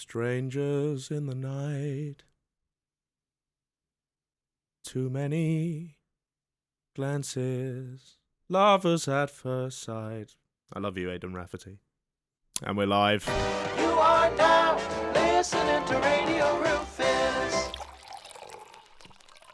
Strangers in the night. Too many glances. Lovers at first sight. I love you, Aidan Rafferty. And we're live. You are now listening to Radio Rufus.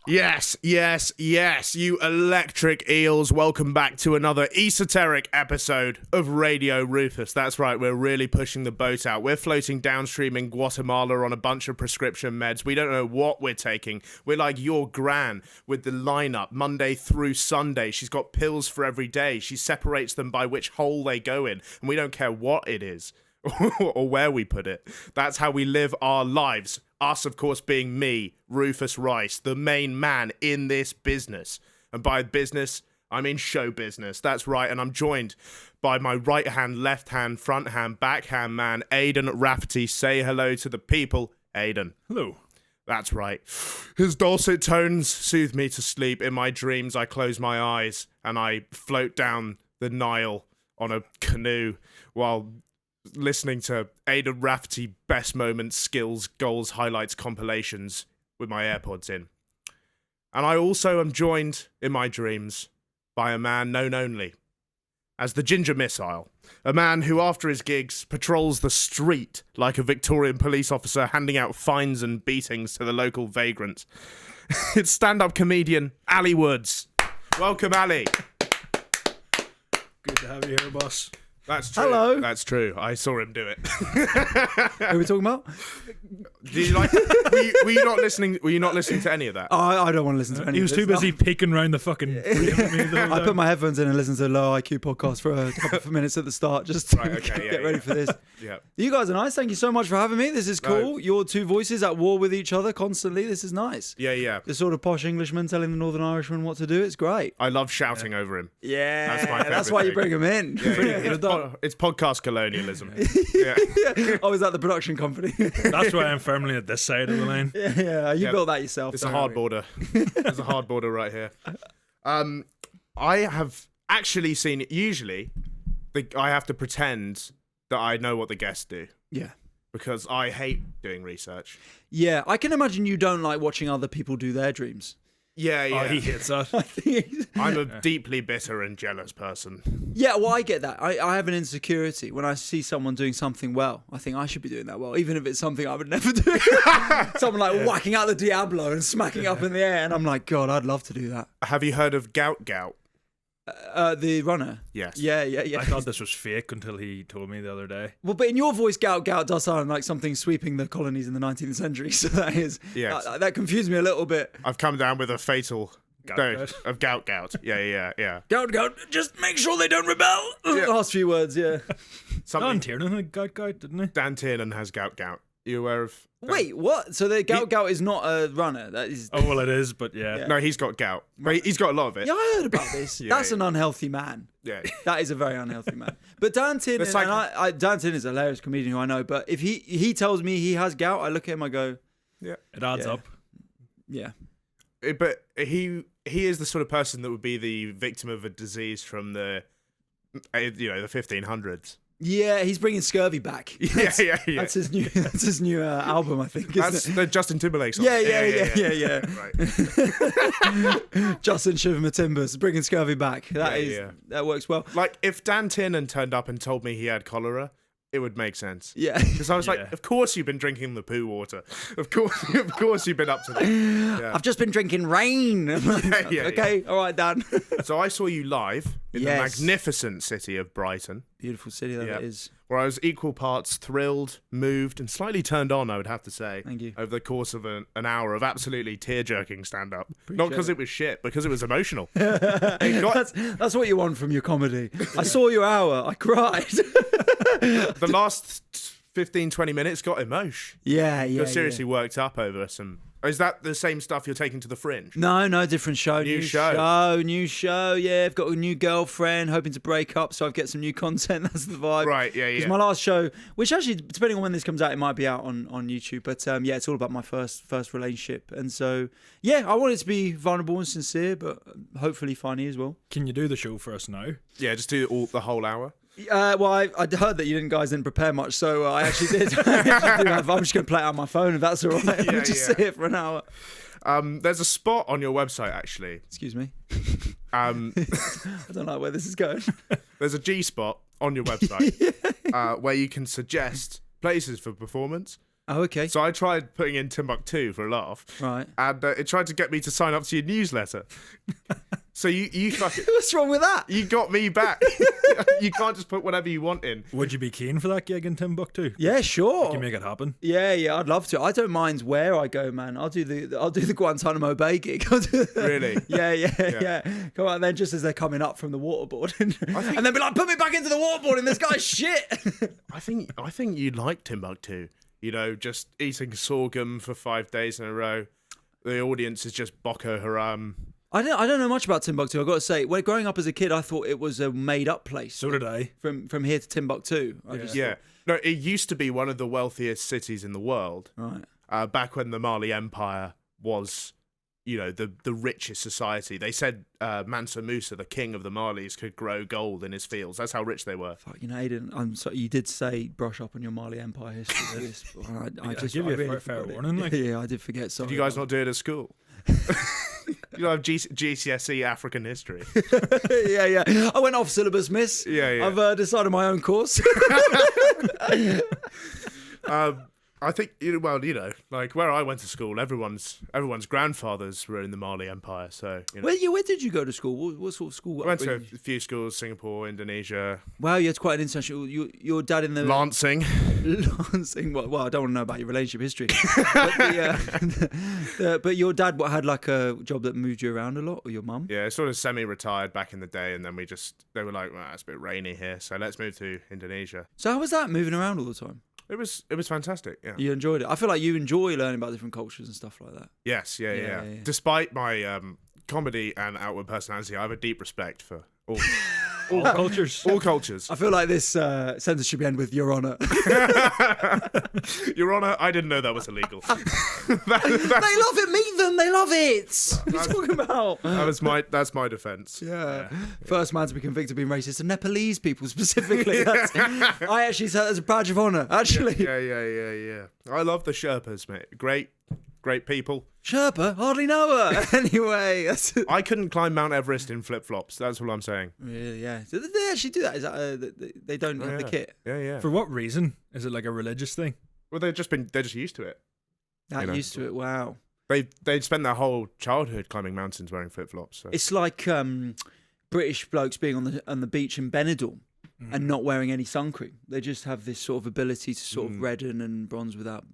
Yes, yes, yes, you electric eels. Welcome back to another esoteric episode of Radio Rufus. That's right, we're really pushing the boat out. We're floating downstream in Guatemala on a bunch of prescription meds. We don't know what we're taking. We're like your gran with the lineup Monday through Sunday. She's got pills for every day. She separates them by which hole they go in, and we don't care what it is or where we put it. That's how we live our lives. Us, of course, being me, Rufus Rice, the main man in this business. And by business, I mean show business. That's right. And I'm joined by my right hand, left hand, front hand, backhand man, Aidan Rafferty. Say hello to the people, Aidan. Hello. That's right. His dulcet tones soothe me to sleep. In my dreams, I close my eyes and I float down the Nile on a canoe while listening to Aidan Rafferty best moments, skills, goals, highlights, compilations with my AirPods in. And I also am joined in my dreams by a man known only as the Ginger Missile, a man who after his gigs patrols the street like a Victorian police officer handing out fines and beatings to the local vagrants. It's stand-up comedian Ali Woods. Welcome, Ali. Good to have you here, boss. That's true. Hello. That's true. I saw him do it. Who are we talking about? Did you like? Were you not listening? Were you not listening to any of that? Oh, I don't want to listen to any He was of too this. busy peeking around the fucking... I put my headphones in and listened to a low IQ podcast for a couple of minutes at the start just to get ready for this. Yeah. You guys are nice. Thank you so much for having me. This is cool. No. Your two voices at war with each other constantly. This is nice. Yeah. The sort of posh Englishman telling the Northern Irishman what to do. It's great. I love shouting over him. Yeah. That's my favourite That's why you thing. bring him in. It's podcast colonialism. Yeah. Oh, is that the production company? That's why I'm firmly at this side of the line. Yeah. You built that yourself. It's a don't hard worry. border. There's a hard border right here. I have actually seen. Usually, I have to pretend that I know what the guests do Yeah. because I hate doing research. Yeah. I can imagine you don't like watching other people do their dreams. Yeah. Oh, he hits that. I think I'm a deeply bitter and jealous person. Yeah, well, I get that. I have an insecurity. When I see someone doing something well, I think I should be doing that well, even if it's something I would never do. Someone like whacking out the Diablo and smacking up in the air, and I'm like, God, I'd love to do that. Have you heard of Gout? The runner? Yes. Yeah. I thought this was fake until he told me the other day. Well, but in your voice, gout does sound like something sweeping the colonies in the 19th century, so that is... Yes. That confused me a little bit. I've come down with a fatal Gout. of Gout. Yeah. Gout, just make sure they don't rebel. Yeah. Last few words, yeah. Dan Something. Tiernan had gout, didn't he? Dan Tiernan has Gout. You aware of? Wait, what? So the gout is not a runner? That is... Oh, well, it is, but yeah. No, he's got gout. But he's got a lot of it. Yeah, I heard about this. That's an unhealthy man. Yeah. That is a very unhealthy man. But Dan Tiernan, It's like- and Dan Tiernan is a hilarious comedian who I know, but if he tells me he has gout, I look at him, I go, Yeah. It adds Yeah. up. yeah. But he is the sort of person that would be the victim of a disease from the 1500s. Yeah, he's bringing scurvy back. Yeah. That's his new album, I think. That's Isn't it? the Justin Timberlake song. Yeah. Right. Justin Shiver My Timbers, bringing scurvy back. That works well. Like if Dan Tiernan turned up and told me he had cholera, it would make sense. Yeah. Because I was Yeah. like, of course you've been drinking the poo water. Of course you've been up to that. Yeah. I've just been drinking rain. Yeah. Okay, all right, Dan. So I saw you live in Yes. the magnificent city of Brighton, Beautiful city that Yeah. it is. where I was equal parts thrilled, moved, and slightly turned on, I would have to say. Thank you. Over the course of an hour of absolutely tear-jerking stand-up. Not Appreciate because it. it was shit, because it was emotional. It got- That's what you want from your comedy. I saw your hour. I cried. the last 15, 20 minutes got emotion. Yeah. You're seriously worked up over some... Is that the same stuff you're taking to the Fringe? No, different show. New show. New show. Yeah, I've got a new girlfriend, hoping to break up, so I've get some new content. That's the vibe. Right, yeah. It's my last show, which actually, depending on when this comes out, it might be out on YouTube. But yeah, it's all about my first relationship, and so yeah, I want it to be vulnerable and sincere, but hopefully funny as well. Can you do the show for us now? Yeah, just do the whole hour. Well, I heard that you guys didn't prepare much, so I actually did. I'm just going to play it on my phone if that's all right. Yeah, Just yeah. sit here for an hour. There's a spot on your website, actually. Excuse me. I don't know where this is going. There's a G spot on your website where you can suggest places for performance. Oh, okay. So I tried putting in Timbuktu for a laugh. Right. And it tried to get me to sign up to your newsletter. So you fucking... What's wrong with that? You got me back. You can't just put whatever you want in. Would you be keen for that gig in Timbuktu? Yeah, sure. Can you make it happen? Yeah, I'd love to. I don't mind where I go, man. I'll do the Guantanamo Bay gig. Really? Yeah. Come on, then just as they're coming up from the waterboarding, and then be like, put me back into the waterboarding. This guy's shit. I think you'd like Timbuktu. You know, just eating sorghum for 5 days in a row. The audience is just Boko Haram. I don't know much about Timbuktu. I've got to say, when growing up as a kid, I thought it was a made-up place. So did I. From here to Timbuktu. Yeah. No, it used to be one of the wealthiest cities in the world. Right. Back when the Mali Empire was, you know, the richest society. They said Mansa Musa, the king of the Malis, could grow gold in his fields. That's how rich they were. Fuck, you know, Aidan, I'm sorry, you did say brush up on your Mali Empire history. I give you a really fair forgot it. warning. Like. Yeah, I did forget. Sorry. Did you guys not do it at school? You have GCSE African history. Yeah. I went off syllabus, miss. Yeah. I've decided my own course. I think, like where I went to school, everyone's grandfathers were in the Mali Empire. So, you know. Where did you go to school? What sort of school? I went to a few schools, Singapore, Indonesia. Wow, you had quite an international. Your dad in the Lancing. Lancing. Well, I don't want to know about your relationship history. But your dad had like a job that moved you around a lot, or your mum? Yeah, sort of semi-retired back in the day, and then they were like, well, it's a bit rainy here, so let's move to Indonesia. So how was that, moving around all the time? It was fantastic. Yeah. You enjoyed it. I feel like you enjoy learning about different cultures and stuff like that. Yes. Yeah. Despite my comedy and outward personality, I have a deep respect for all cultures. All cultures. I feel like this sentence should end with "Your Honour." Your Honour, I didn't know that was illegal. They love it. Meet them. They love it. What are you talking about? That's my defence. Yeah. First man to be convicted of being racist to Nepalese people specifically. I actually said that as a badge of honour. Actually. Yeah. I love the Sherpas, mate. Great people. Sherpa? Hardly know her. Anyway. I couldn't climb Mount Everest in flip-flops. That's what I'm saying. Really, yeah. So they actually do that? Is that they don't have the kit? Yeah. For what reason? Is it like a religious thing? Well, they're just used to it. Used to it. Wow. They'd spend their whole childhood climbing mountains wearing flip-flops. So. It's like British blokes being on the beach in Benidorm and not wearing any sun cream. They just have this sort of ability to sort of redden and bronze without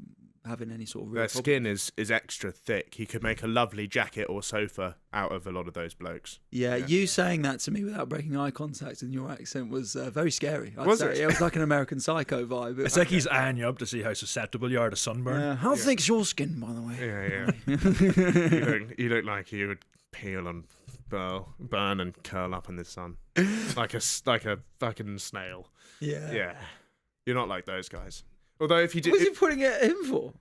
having any sort of real their problem. skin is extra thick. You could make a lovely jacket or sofa out of a lot of those blokes. Yeah, you saying that to me without breaking eye contact in your accent was very scary. Was it? It was like an American Psycho vibe. It's like he's eyeing you up to see how susceptible you are to sunburn. How thick's your skin, by the way? Yeah. You look like you would peel and burn and curl up in the sun, like a fucking snail. Yeah. You're not like those guys. Although if you did, What was you putting it in for?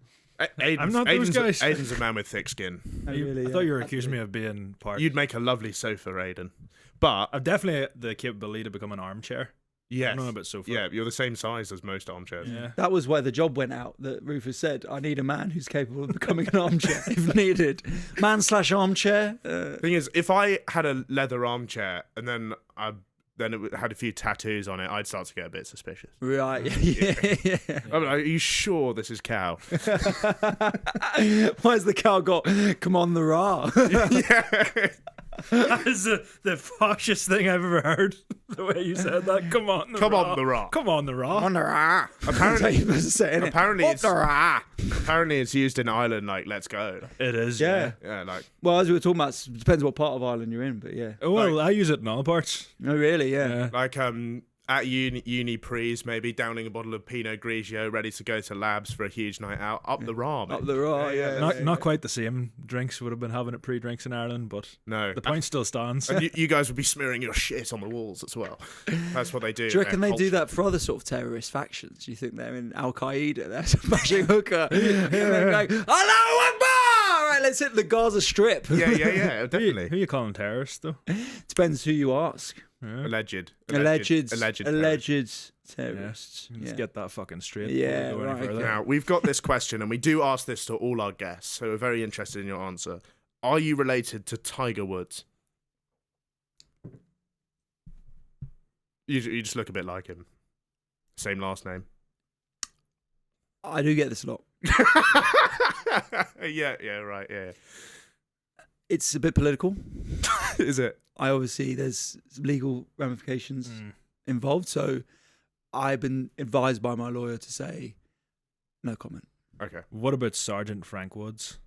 I'm not those guys. Aidan's a man with thick skin. Oh, I really, thought you were yeah. accusing me of being part. You'd make a lovely sofa, Aidan. But I've definitely the capability to become an armchair. yes, I don't know about sofa. yeah, you're the same size as most armchairs. Yeah. That was where the job went out, that Rufus said, I need a man who's capable of becoming an armchair if needed. Man/armchair. Thing is, if I had a leather armchair and then it had a few tattoos on it, I'd start to get a bit suspicious. Right, yeah. I'm like, are you sure this is cow? Why's the cow got, come on the raw? Yeah. That is the poshest thing I've ever heard. The way you said that. Come on, the Come raw. on, the raw. Come on, the raw. On the raw. Apparently, Apparently apparently it's used in Ireland like "let's go." It is. Yeah. Yeah, like Well, as we were talking about, it depends what part of Ireland you're in, but yeah. Oh, well, I use it in all parts. Oh, really? Yeah. Yeah. like at uni prees, maybe downing a bottle of Pinot Grigio, ready to go to labs for a huge night out. Up the raw, mate. Up the raw, yeah. Not quite the same drinks would have been having it pre-drinks in Ireland, but No. the point still stands. And you guys would be smearing your shit on the walls as well. That's what they do. Do you reckon Their they do culture. that for other sort of terrorist factions? Do you think they're in Al Qaeda? They're smashing hookah. And they're going, Allahu Akbar! All right, let's hit the Gaza Strip. Yeah, Who definitely. you calling terrorists, though? Depends who you ask. Alleged terrorists. Let's get that fucking straight. Yeah, before we go any right, further. Now, we've got this question, and we do ask this to all our guests, so we're very interested in your answer. Are you related to Tiger Woods? You just look a bit like him. Same last name. I do get this a lot. yeah, right, yeah. It's a bit political. Is it? I obviously there's legal ramifications involved, so I've been advised by my lawyer to say no comment. Okay. What about Sergeant Frank Woods?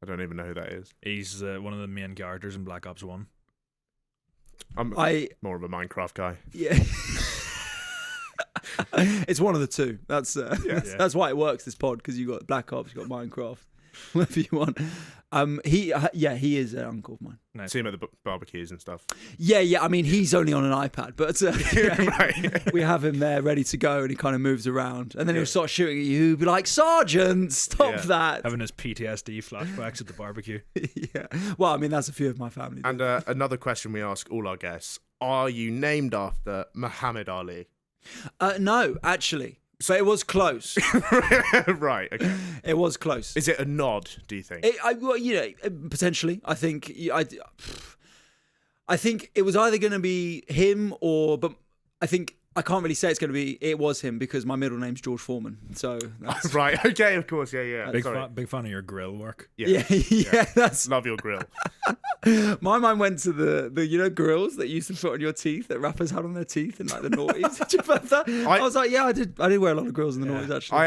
I don't even know who that is. He's one of the main characters in Black Ops 1. I'm more of a Minecraft guy. Yeah. It's one of the two. That's why it works, this pod, because you got Black Ops, you got Minecraft, whatever you want. He is an uncle of mine. Nice. See him at the barbecues and stuff. Yeah. I mean, he's only on an iPad, but Right. we have him there ready to go, and he kind of moves around, and then he'll start shooting at you. He'll be like, "Sergeant, stop that!" Having his PTSD flashbacks at the barbecue. Yeah. Well, I mean, that's a few of my family. And another question we ask all our guests: are you named after Muhammad Ali? No, actually. So it was close. Right. Okay. It was close. Is it a nod? Do you think? Potentially. I think it was either going to be him but I think I can't really say it's going to be. It was him because my middle name's George Foreman. So that's, right. Okay. Of course. Yeah. Big fan of your grill work. Yeah. That's love your grill. my mind went to the grills that you used to put on your teeth that rappers had on their teeth and like the noughties. Did you remember that? I was like, yeah, I did wear a lot of grills in the noughties actually.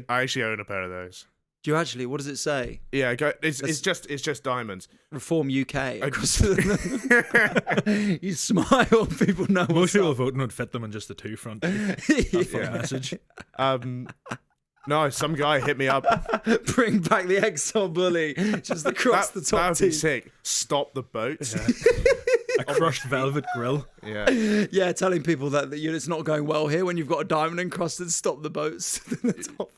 I actually own a pair of those. Do you actually? What does it say? Yeah, it's just diamonds. Reform UK. You smile, people know. Most people voting would fit them in just the two front teeth. That full message. No, some guy hit me up. Bring back the exile bully, just across the top. That would be sick. Stop the boat. A crushed velvet grill. Yeah, telling people that it's not going well here when you've got a diamond encrusted. Stop the boats to the top.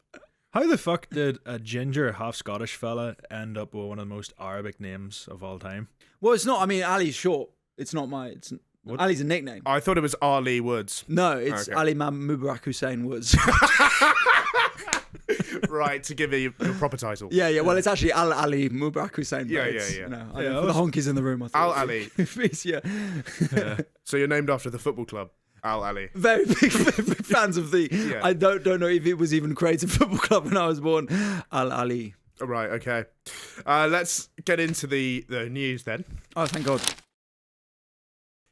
How the fuck did a ginger, half Scottish fella end up with one of the most Arabic names of all time? Well, it's not. I mean, Ali's short. It's not Ali's a nickname. I thought it was Ali Woods. No, it's Ali Mubarak Hussein Woods. Right, to give it your proper title. Yeah. Well, it's actually Ali Mubarak Hussein. Yeah. For the honkies in the room, I thought. Al Ali. Yeah. So you're named after the football club. Al Ali. Very big fans of the. Yeah. I don't know if it was even created football club when I was born. Al Ali. Right. Okay. Let's get into the news then. Oh, thank God.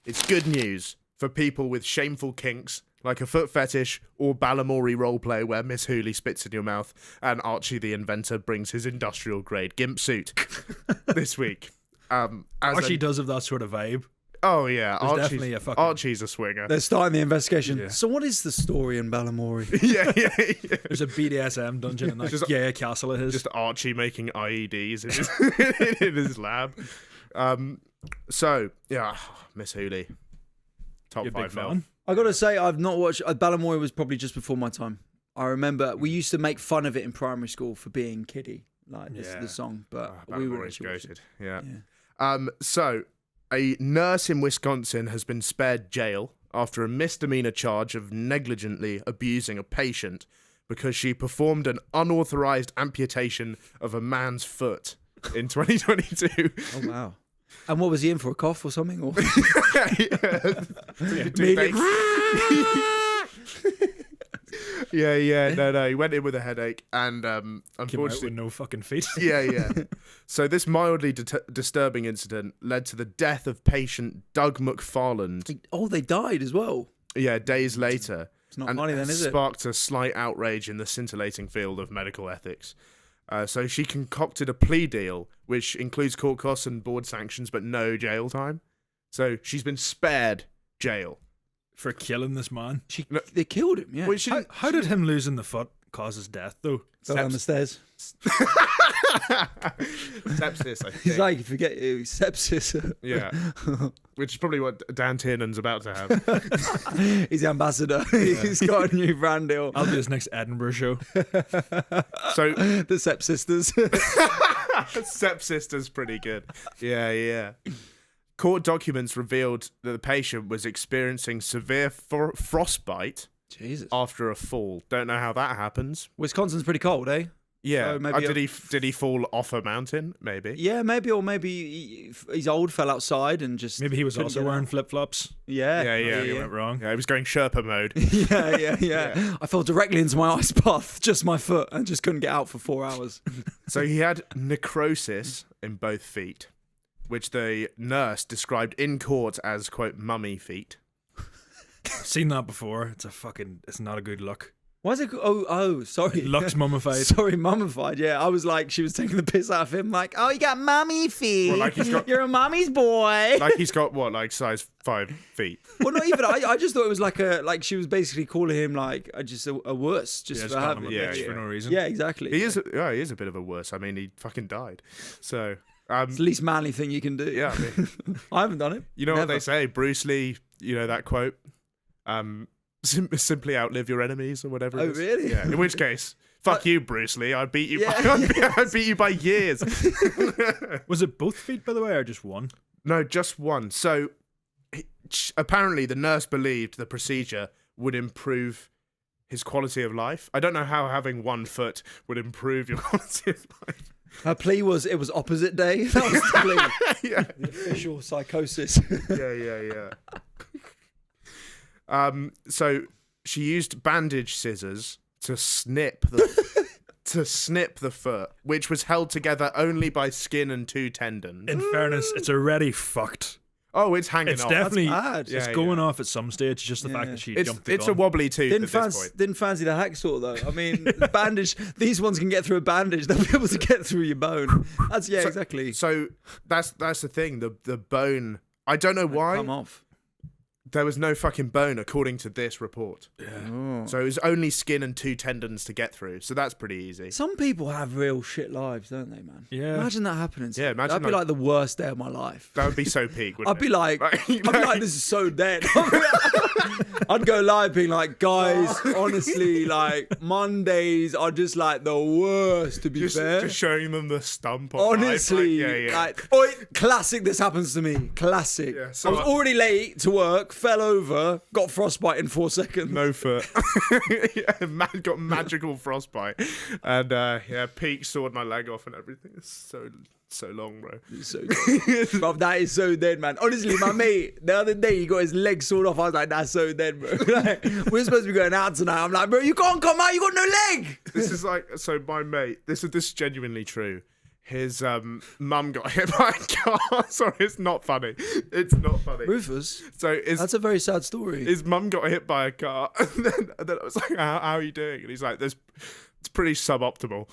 It's good news for people with shameful kinks like a foot fetish or Balamori roleplay where Miss Hooley spits in your mouth and Archie the inventor brings his industrial grade gimp suit this week. Archie does have that sort of vibe. Oh yeah, Archie's a swinger. They're starting the investigation. Yeah. So what is the story in Balamori? yeah. There's a BDSM dungeon in that castle of his. Just Archie making IEDs in his lab. So yeah, Miss Hooley, top 5 mil. I gotta say, I've not watched. Balamori was probably just before my time. I remember we used to make fun of it in primary school for being kiddie, like the song, but we were goated. Yeah. So. A nurse in Wisconsin has been spared jail after a misdemeanor charge of negligently abusing a patient because she performed an unauthorized amputation of a man's foot in 2022. Oh, wow. And what was he in for, a cough or something? Or? Yeah. No. He went in with a headache and unfortunately with no fucking feet. Yeah. So this mildly disturbing incident led to the death of patient Doug McFarland. Oh, they died as well. Yeah, days later. It's not funny then, is it? Sparked a slight outrage in the scintillating field of medical ethics. So she concocted a plea deal, which includes court costs and board sanctions, but no jail time. So she's been spared jail. For killing this man. They killed him, yeah. Well, how did him losing the foot cause his death, though? Fell down the stairs. Sepsis, I think. He's like, forget you, sepsis. Yeah. Which is probably what Dan Tiernan's about to have. He's the ambassador. He's got a new brand deal. I'll do his next Edinburgh show. So the Sep Sisters. Sep Sisters pretty good. Yeah. Court documents revealed that the patient was experiencing severe frostbite Jesus. after a fall. Don't know how that happens. Wisconsin's pretty cold, eh? Yeah. So maybe did he fall off a mountain? Maybe. Yeah, maybe, or maybe he's old, fell outside, and just Maybe he was couldn't also get wearing out. flip flops. Yeah. He went wrong. Yeah, he was going Sherpa mode. Yeah. I fell directly into my ice bath, just my foot, and just couldn't get out for 4 hours. So he had necrosis in both feet, which the nurse described in court as, quote, mummy feet. I've seen that before. It's not a good look. Why is it? Oh, sorry. It looks mummified. Sorry, mummified. Yeah, I was like, she was taking the piss out of him. Like, oh, you got mummy feet. Well, like he's got- You're a mummy's boy. Like he's got, what, like size 5 feet? Well, not even. I just thought it was like she was basically calling him like just a wuss, just Just for calling him having. a Yeah, bitch for yeah. no reason. Yeah, exactly. He is a bit of a wuss. I mean, he fucking died. So, It's the least manly thing you can do. yeah, I mean, I haven't done it. you know what Never. they say, Bruce Lee, you know that quote? Simply outlive your enemies or whatever. Oh, it is. really? Yeah. In which case, fuck you, Bruce Lee. I'd beat you. Yeah. I'd beat you by years. Was it both feet, by the way, or just one? No, just one. So apparently, the nurse believed the procedure would improve his quality of life. I don't know how having 1 foot would improve your quality of life. Her plea was it was opposite day. That was the plea. Yeah. The official psychosis. Yeah. So she used bandage scissors to snip the foot, which was held together only by skin and 2 tendons. In fairness, it's already fucked. Oh, it's hanging It's off. definitely bad. it's Yeah, going off at some stage. Just the fact Yeah. that she It's jumped the it's a gun. wobbly tooth at this point. Didn't fancy the hacksaw though. I mean, the bandage. These ones can get through a bandage. They'll be able to get through your bone. That's exactly. So that's the thing. The bone. I don't know why Come off. there was no fucking bone according to this report. Oh. So it was only skin and 2 tendons to get through. So that's pretty easy. Some people have real shit lives, don't they, man? Yeah. Imagine that happening. To Yeah, me. imagine That'd be like- like the worst day of my life. That would be so peak. Wouldn't I'd be like, Like- this is so dead. I'd go live being like, guys, honestly, like Mondays are just like the worst. To be fair, just showing them the stump. On honestly, life. like, oi, classic. This happens to me. Classic. Yeah, so I was already late to work, fell over, got frostbite in 4 seconds. No foot. Yeah, got magical frostbite, and Peak sawed my leg off and everything. It's so long, bro. So good. Bro, that is so dead, man. Honestly, my mate, the other day, he got his leg sawed off. I was like, that's so dead, bro. Like, we're supposed to be going out tonight. I'm like, bro, you can't come out. You got no leg. This is like, so my mate, this is genuinely true. His mum got hit by a car. Sorry, it's not funny. It's not funny. Rufus, So that's a very sad story. his mum got hit by a car, and then I was like, how are you doing? And he's like, it's pretty suboptimal.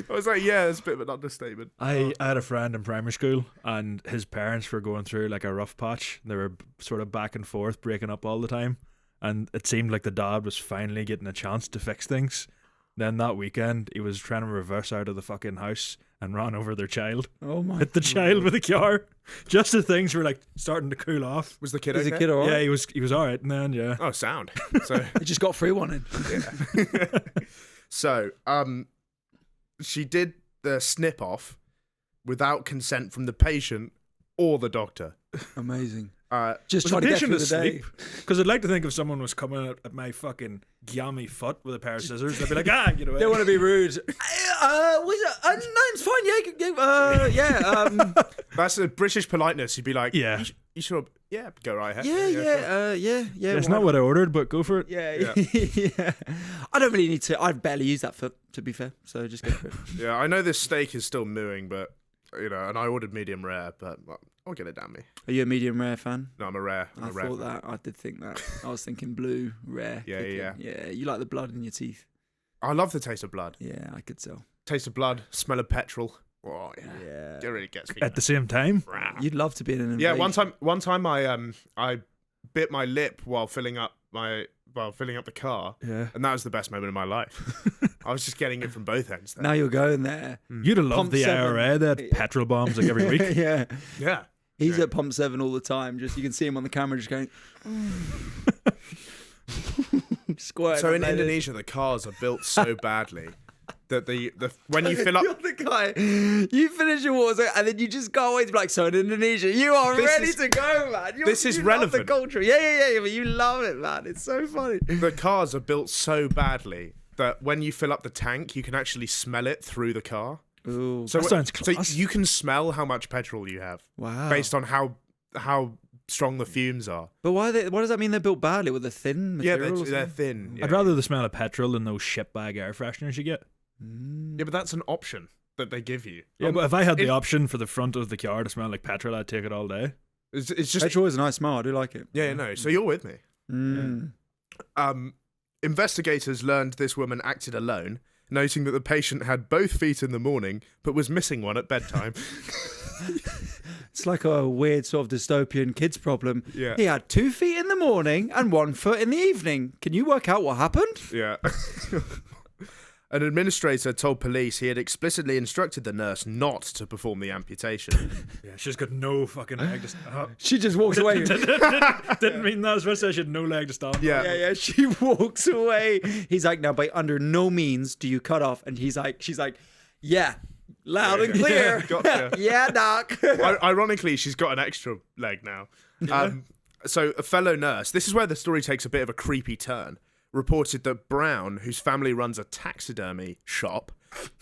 I was like, yeah, it's a bit of an understatement. I had a friend in primary school, and his parents were going through like a rough patch. They were sort of back and forth, breaking up all the time, and it seemed like the dad was finally getting a chance to fix things. Then that weekend, he was trying to reverse out of the fucking house and ran over their child. Oh my. Hit the child with a car. Just as things were like starting to cool off. Was the kid Is okay? the kid alright? Yeah, he was all right. And then Oh, sound. So, He just got free one in. so she did the snip off without consent from the patient or the doctor. Amazing. Was Just trying to the get patient through the day. Because I'd like to think if someone was coming at my fucking gammy foot with a pair of scissors, they'd be like, get away. They want to be rude. No, it's fine. Yeah. That's a British politeness. You'd be like, Yeah. you sure? Yeah, go right ahead. Yeah. It's not what I ordered, but go for it. Yeah. I don't really need to. I barely use that foot, to be fair. So just go for it. Yeah, I know this steak is still mooing, but and I ordered medium rare, but I'll get it down me. Are you a medium rare fan? No, I'm a rare. I thought that. I did think that. I was thinking blue, rare. Yeah, picking. yeah. Yeah, you like the blood in your teeth. I love the taste of blood. Yeah, I could tell. Taste of blood, smell of petrol. Oh yeah, Yeah. it really gets me. At the same time. You'd love to be in an Yeah, invasion. one time I bit my lip while filling up the car, Yeah. and that was the best moment of my life. I was just getting it from both ends. There. Now you're going there. You'd have loved Pump the 7. IRA. They had petrol bombs like every week. Yeah. Yeah. He's at pump 7 all the time. Just you can see him on the camera just going squirting. So up in there. Indonesia, the cars are built so badly that the when you fill up. You're the guy. You finish your water and then you just go away to be like, so in Indonesia, you are ready to go, man. This is you relevant. Love the culture. Yeah, but you love it, man. It's so funny. The cars are built so badly that when you fill up the tank, you can actually smell it through the car. Ooh, So, That sounds so class. you can smell how much petrol you have wow. based on how strong the fumes are. But why does that mean they're built badly with a thin Yeah, material? or they're something? thin. Yeah. I'd rather the smell of petrol than those shitbag air fresheners you get. Yeah, but that's an option that they give you. Yeah, but if I had the it- option for the front of the car to smell like petrol, I'd take it all day. It's just Petrol is a nice smell. I do like it. yeah, no. So you're with me. Mm. Investigators learned this woman acted alone, noting that the patient had both feet in the morning but was missing one at bedtime. It's like a weird sort of dystopian kids problem. Yeah. He had 2 feet in the morning and 1 foot in the evening. Can you work out what happened? Yeah. An administrator told police he had explicitly instructed the nurse not to perform the amputation. Yeah, she's got no fucking leg to stand. She just walks away. Didn't mean that. I was supposed to say she had no leg to stand. Yeah. Yeah, she walks away. He's like, now, by under no means do you cut off. And she's like, yeah, loud and clear. Gotcha. Yeah, doc. Ironically, she's got an extra leg now. So a fellow nurse, this is where the story takes a bit of a creepy turn, reported that Brown, whose family runs a taxidermy shop,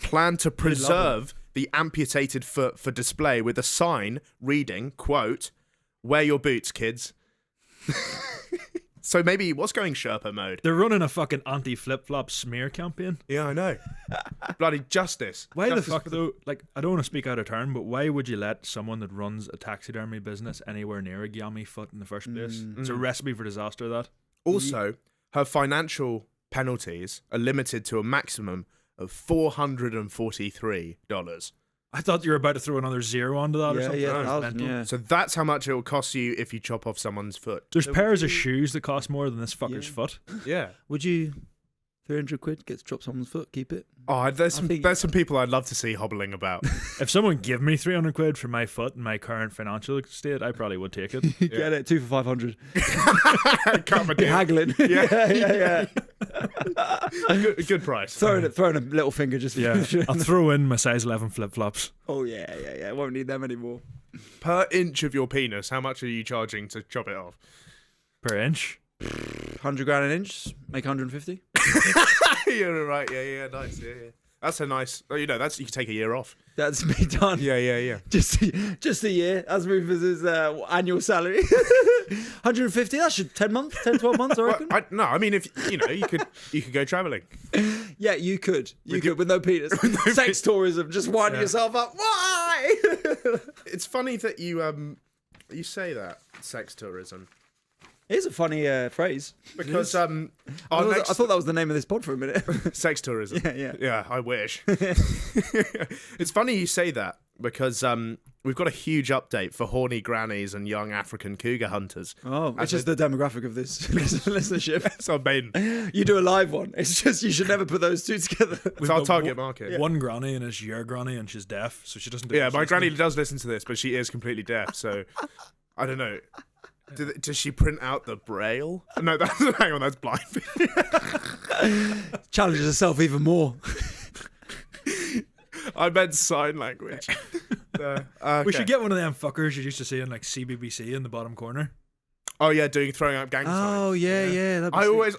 planned to preserve the amputated foot for display with a sign reading, quote, "Wear your boots, kids." So maybe he was going Sherpa mode. They're running a fucking anti-flip-flop smear campaign. Yeah, I know. Bloody justice. Why Justice the fuck for though? Like, I don't want to speak out of turn, but why would you let someone that runs a taxidermy business anywhere near a gammy foot in the first place? It's a recipe for disaster. That. Also, her financial penalties are limited to a maximum of $443. I thought you were about to throw another zero onto that or Yeah, something. yeah, That was 1,000, mental. yeah. So that's how much it will cost you if you chop off someone's foot. There's pairs of shoes that cost more than this fucker's foot. Yeah. Would you, 300 quid, get to chop someone's foot, keep it? Oh, there's some, think- there's some people I'd love to see hobbling about. If someone give me 300 quid for my foot and my current financial state, I probably would take it. Get it, 2 for 500. Cut my Be deal. haggling. yeah. Good price. Throwing a little finger just. Yeah, I'll throw in my size 11 flip-flops. Oh yeah. Won't need them anymore. Per inch of your penis, how much are you charging to chop it off? Per inch. 100 grand an inch, make 150. You're right. Yeah. Nice. Yeah. That's a nice. Oh, that's you can take a year off. That's me done. Yeah. Just a year. That's Rufus's annual salary. 150. That should 12 months, I Well, reckon. no, I mean if you could go traveling. Yeah, you could with no penis. Sex tourism, just winding yourself up. Why? It's funny that you say that sex tourism Here's a funny phrase. because our I next thought that was the name of this pod for a minute. sex tourism. Yeah. Yeah, I wish. It's funny you say that because we've got a huge update for horny grannies and young African cougar hunters. Oh, which is the demographic of this listenership. It's our main. You do a live one. It's just you should never put those two together. It's our target market. One granny and it's your granny and she's deaf, so she doesn't do Yeah, what my she's granny doing. does listen to this, but she is completely deaf. So I don't know. Does she print out the braille? No, hang on, that's blind. Challenges herself even more. I meant sign language. Okay. We should get one of them fuckers you used to see in like CBBC in the bottom corner. Oh yeah, throwing up gang signs. Oh yeah. That'd be I sick. always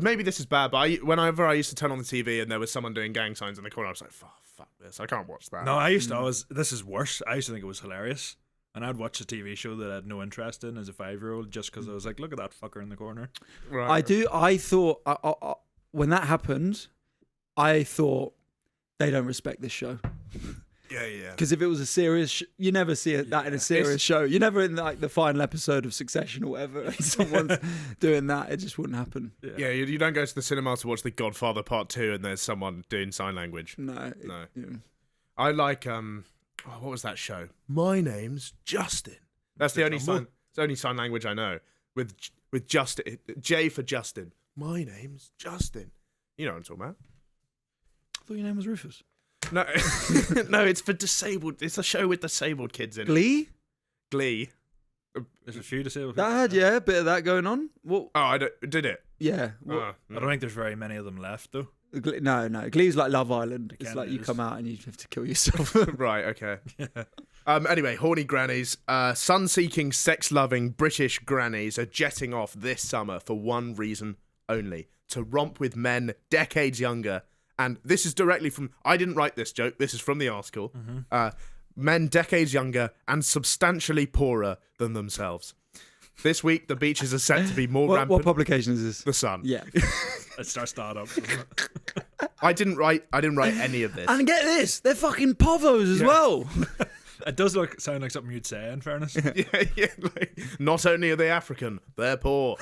maybe this is bad, but whenever I used to turn on the TV and there was someone doing gang signs in the corner, I was like, fuck this, I can't watch that. No, I used to always. This is worse. I used to think it was hilarious, and I'd watch a TV show that I had no interest in as a 5-year-old just because I was like, look at that fucker in the corner. Right. I do. I thought when that happened, I thought they don't respect this show. Yeah. Because if it was a serious, you never see that in a serious show. You never in like the final episode of Succession or whatever. And someone's doing that. It just wouldn't happen. Yeah, you don't go to the cinema to watch The Godfather Part 2 and there's someone doing sign language. No. No. I like what was that show? My name's Justin. That's the only sign. It's the only sign language I know. With Justin, J for Justin. My name's Justin. You know what I'm talking about? I thought your name was Rufus. No, no, it's for disabled. It's a show with disabled kids in it. Glee? Glee. There's a few disabled. That had, a bit of that going on. What? Oh, I don't, did it? Yeah. I don't think there's very many of them left though. No. Glee's like Love Island. It's Kinda like you is. come out and you have to kill yourself. Right, okay. Anyway, horny grannies, sun-seeking, sex-loving British grannies are jetting off this summer for one reason only: to romp with men decades younger. And this is directly from... I didn't write this joke. This is from the article. Men decades younger and substantially poorer than themselves. This week, the beaches are set to be more rampant. What publication is this? The Sun. Yeah. It's our startup. I didn't write any of this. And get this, they're fucking povos as well. It does sound like something you'd say, in fairness. Yeah, like, not only are they African, they're poor.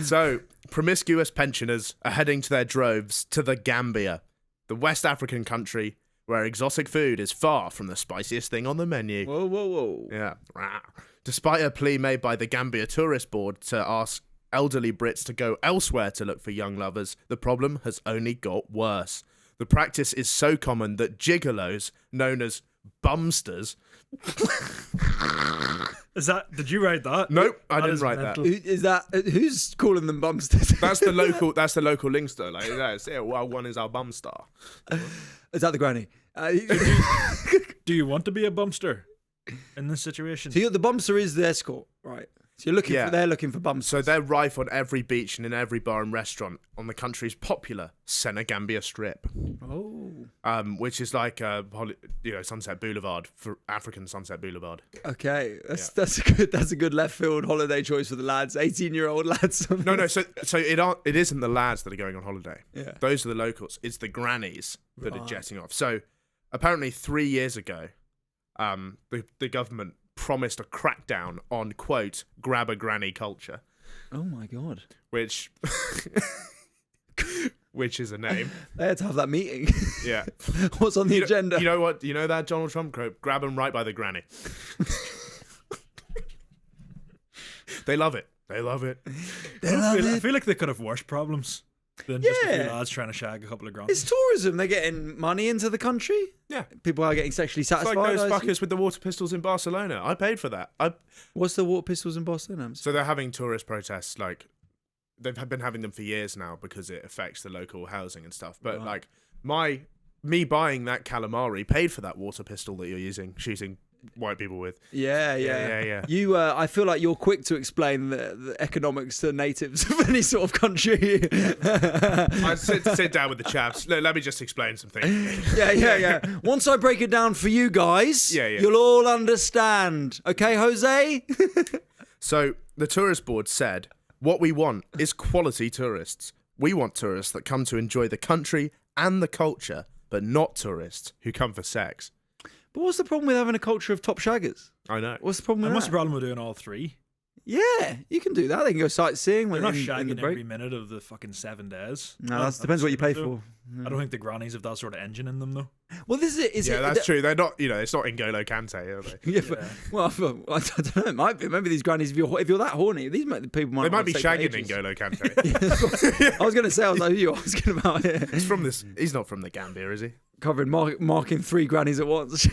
So, promiscuous pensioners are heading to their droves to the Gambia, the West African country where exotic food is far from the spiciest thing on the menu. Whoa. Yeah. Despite a plea made by the Gambia Tourist Board to ask elderly Brits to go elsewhere to look for young lovers, the problem has only got worse. The practice is so common that gigolos, known as bumsters... Did you write that? Nope, I That didn't is write mental. that. Who's calling them bumsters? That's the local links though. Like that's it. Well, one is our bum star. Is that the granny? Do you want to be a bumster in this situation? So the bumster is the escort, right? So they're looking for bumsters. So they're rife on every beach and in every bar and restaurant on the country's popular Senegambia Strip. Which is like Sunset Boulevard for African Sunset Boulevard. Okay, that's a good left field holiday choice for the lads, 18-year-old lads. No. So it isn't the lads that are going on holiday. Yeah. Those are the locals. It's the grannies that are jetting off. So apparently 3 years ago, the government promised a crackdown on, quote, grab a granny culture. Oh my god. Which is a name. They had to have that meeting. Yeah. What's on the agenda? You know what? You know that Donald Trump quote? Grab them right by the granny. They love it. They love it. I feel like they could have worse problems than just a few lads trying to shag a couple of grannies. It's tourism. They're getting money into the country. Yeah. People are getting sexually It's satisfied. like those fuckers with the water pistols in Barcelona. I paid for that. What's the water pistols in Boston? So they're having tourist protests, like they've been having them for years now because it affects the local housing and stuff. But like me buying that calamari paid for that water pistol that you're shooting white people with. Yeah. You, I feel like you're quick to explain the economics to natives of any sort of country. I sit down with the chaps. Let me just explain some things. Yeah. Once I break it down for you guys, you'll all understand. Okay, Jose? So the tourist board said, what we want is quality tourists. We want tourists that come to enjoy the country and the culture, but not tourists who come for sex. But what's the problem with having a culture of top shaggers? I know. What's the problem with What's that? the problem with doing all three? Yeah, you can do that. They can go sightseeing They're when not in shagging the break. every minute of the fucking 7 days. No, that depends what you pay for. I don't think the grannies have that sort of engine in them, though. Well, this is it. That's true. They're not, it's not N'Golo Kante, are they? Yeah, but, well, I don't know. It might be. Maybe these grannies, if you're that horny, these people might. They might be take shagging ages. N'Golo Kante. I was going to say, I was like, who are you asking about it? He's not from the Gambia, is he? Covering marking 3 grannies at once.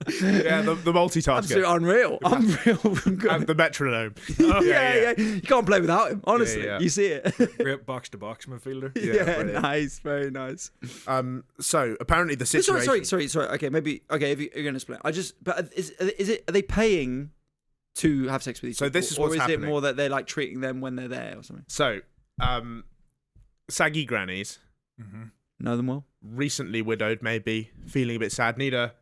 Yeah, the multitasker. Absolutely unreal. And the metronome. Yeah. You can't play without him. Honestly, Yeah. you see it. Great box-to-box midfielder. Yeah, brilliant. nice, very nice. So apparently the situation. Sorry. Okay, maybe. Okay, if you're going to explain, But are they paying to have sex with each So other? this is what's or is happening. it more that they're like treating them when they're there or something? So, saggy grannies, Know them well? recently widowed, maybe feeling a bit sad, need a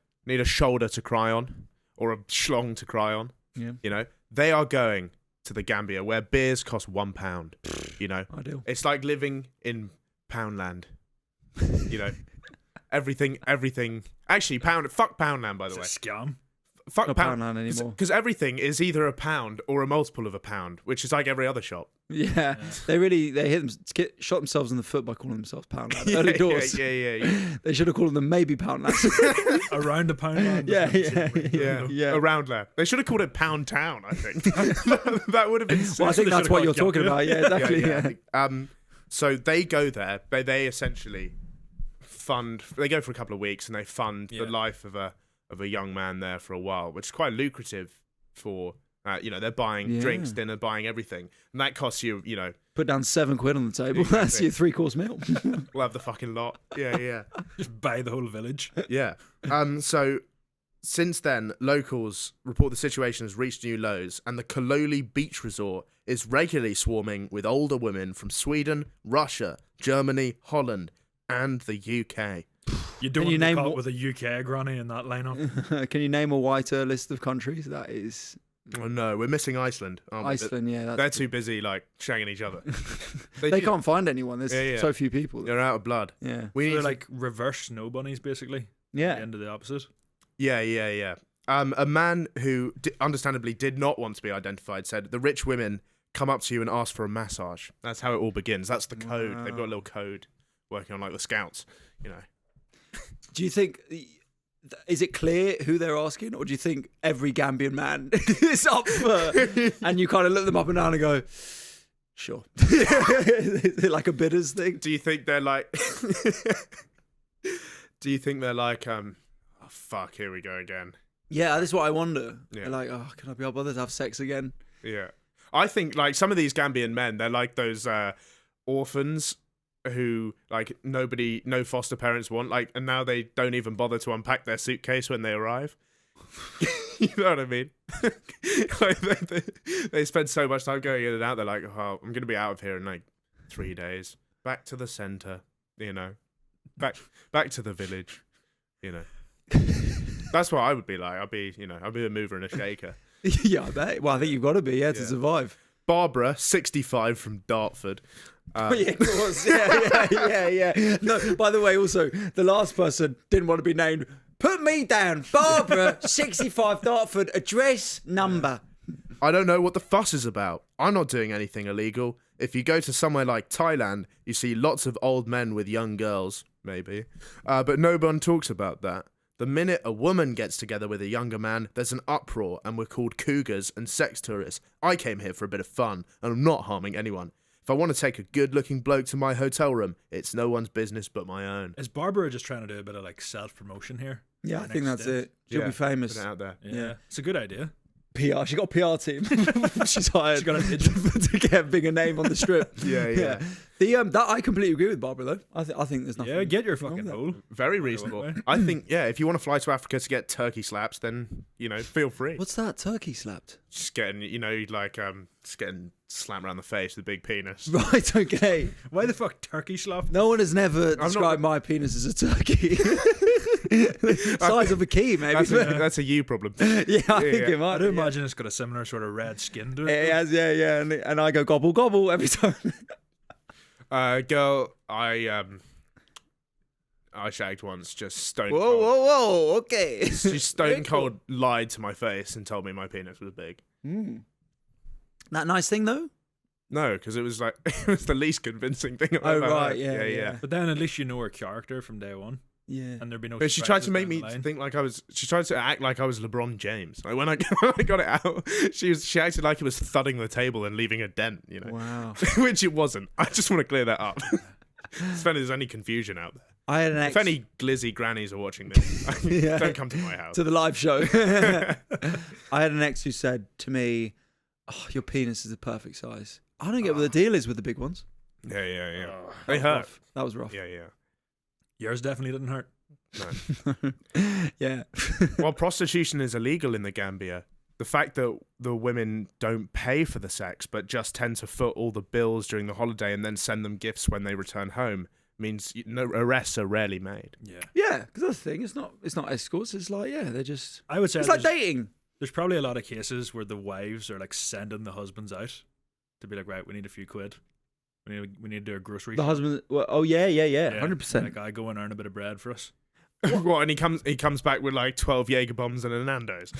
shoulder to cry on, or a schlong to cry on. Yeah. They are going to the Gambia where beers cost £1. Ideal. It's like living in Poundland. Everything. Actually, fuck Poundland, by the way. It's a scam. Fuck Not Poundland anymore. Because everything is either a pound or a multiple of a pound, which is like every other shop. Yeah. They shot themselves in the foot by calling themselves Poundland. Early doors. Yeah. They should have called them maybe Poundland. Around a pound. Yeah. Around there. They should have called it Pound Town, I think. That would have been Well, I think that's what you're talking about. Yeah, exactly. I think. So they go there. They essentially fund. They go for a couple of weeks and they fund the life of a young man there for a while, which is quite lucrative for They're buying drinks, dinner, buying everything, and that costs you, Put down £7 on the table. That's your 3-course meal. we'll have the fucking lot. Yeah. Just buy the whole village. Yeah. So since then, locals report the situation has reached new lows, and the Kololi Beach Resort is regularly swarming with older women from Sweden, Russia, Germany, Holland, and the UK. You don't want to be caught with a UK granny in that lineup. Can you name a whiter list of countries? That is... Oh no, we're missing Iceland. Aren't we? Iceland, yeah. They're too busy shagging each other. They can't find anyone. There's so few people. They're out of blood. Yeah. They're like reverse snow bunnies, basically. Yeah. The end of the opposite. Yeah. A man who understandably did not want to be identified said the rich women come up to you and ask for a massage. That's how it all begins. That's the code. Wow. They've got a little code working on like the scouts, Do you think... Is it clear who they're asking, or do you think every Gambian man is up for? And you kind of look them up and down and go, "Sure." Is it like a bidders thing? Do you think they're like? Oh fuck! Here we go again. Yeah, that's what I wonder. Yeah. They're like, "Oh, can I be bothered to have sex again?" Yeah, I think like some of these Gambian men, they're like those orphans who like no foster parents want, and now they don't even bother to unpack their suitcase when they arrive. You know what I mean? They spend so much time going in and out. They're like, oh, I'm gonna be out of here in like 3 days. Back to the center, back to the village, That's what I would be like. I'd be a mover and a shaker. Yeah, I bet. Well, I think you've got to be, to survive. Barbara, 65 from Dartford. Yeah, of course. Yeah. No, by the way, also, the last person didn't want to be named. Put me down. Barbara, 65 Dartford, address, number. I don't know what the fuss is about. I'm not doing anything illegal. If you go to somewhere like Thailand, you see lots of old men with young girls, maybe. But no one talks about that. The minute a woman gets together with a younger man, there's an uproar, and we're called cougars and sex tourists. I came here for a bit of fun, and I'm not harming anyone. If I want to take a good-looking bloke to my hotel room, it's no one's business but my own. Is Barbara just trying to do a bit of self-promotion here? Yeah, I think that's it. She'll be famous. Put it out there. Yeah. It's a good idea. PR. She got a PR team. She's hired She got an to get a bigger name on the strip. Yeah. That I completely agree with Barbara though. I think there's nothing. Yeah, get your fucking hole. Very reasonable. I think if you want to fly to Africa to get turkey slaps, then feel free. What's that? Turkey slapped? Just getting just getting slammed around the face with a big penis. Right. Okay. Why the fuck turkey slap? No one has never described my penis as a turkey. Size of a key, maybe. That's a you problem. Yeah, I think it might. I do imagine it's got a similar sort of red skin to it. It has, yeah. And I go gobble gobble every time. Girl, I shagged once, just stone cold. Whoa, okay. She stone cold lied to my face and told me my penis was big. That nice thing though? No, because it was it was the least convincing thing I've ever heard. Yeah. But then at least you know her character from day one. Yeah. And there'd be no. But she tried to make me think like I was. She tried to act like I was LeBron James. Like when I got it out, she acted like it was thudding the table and leaving a dent. Wow. Which it wasn't. I just want to clear that up. If there's any confusion out there. I had an ex. If any glizzy grannies are watching this, don't come to my house. To the live show. I had an ex who said to me, "Oh, your penis is the perfect size." I don't get what the deal is with the big ones. Yeah. They hurt. That was rough. Yeah. Yours definitely didn't hurt. No. Yeah. Well, prostitution is illegal in the Gambia. The fact that the women don't pay for the sex but just tend to foot all the bills during the holiday and then send them gifts when they return home means no arrests are rarely made. Yeah, because that's the thing. It's not escorts. It's like they're just. I would say it's like dating. There's probably a lot of cases where the wives are sending the husbands out to be like, right, we need a few quid. We need to do a grocery. The husband. Well, 100%. Like, I go and earn a bit of bread for us. What? And he comes back with 12 Jaeger bombs and a Nando's.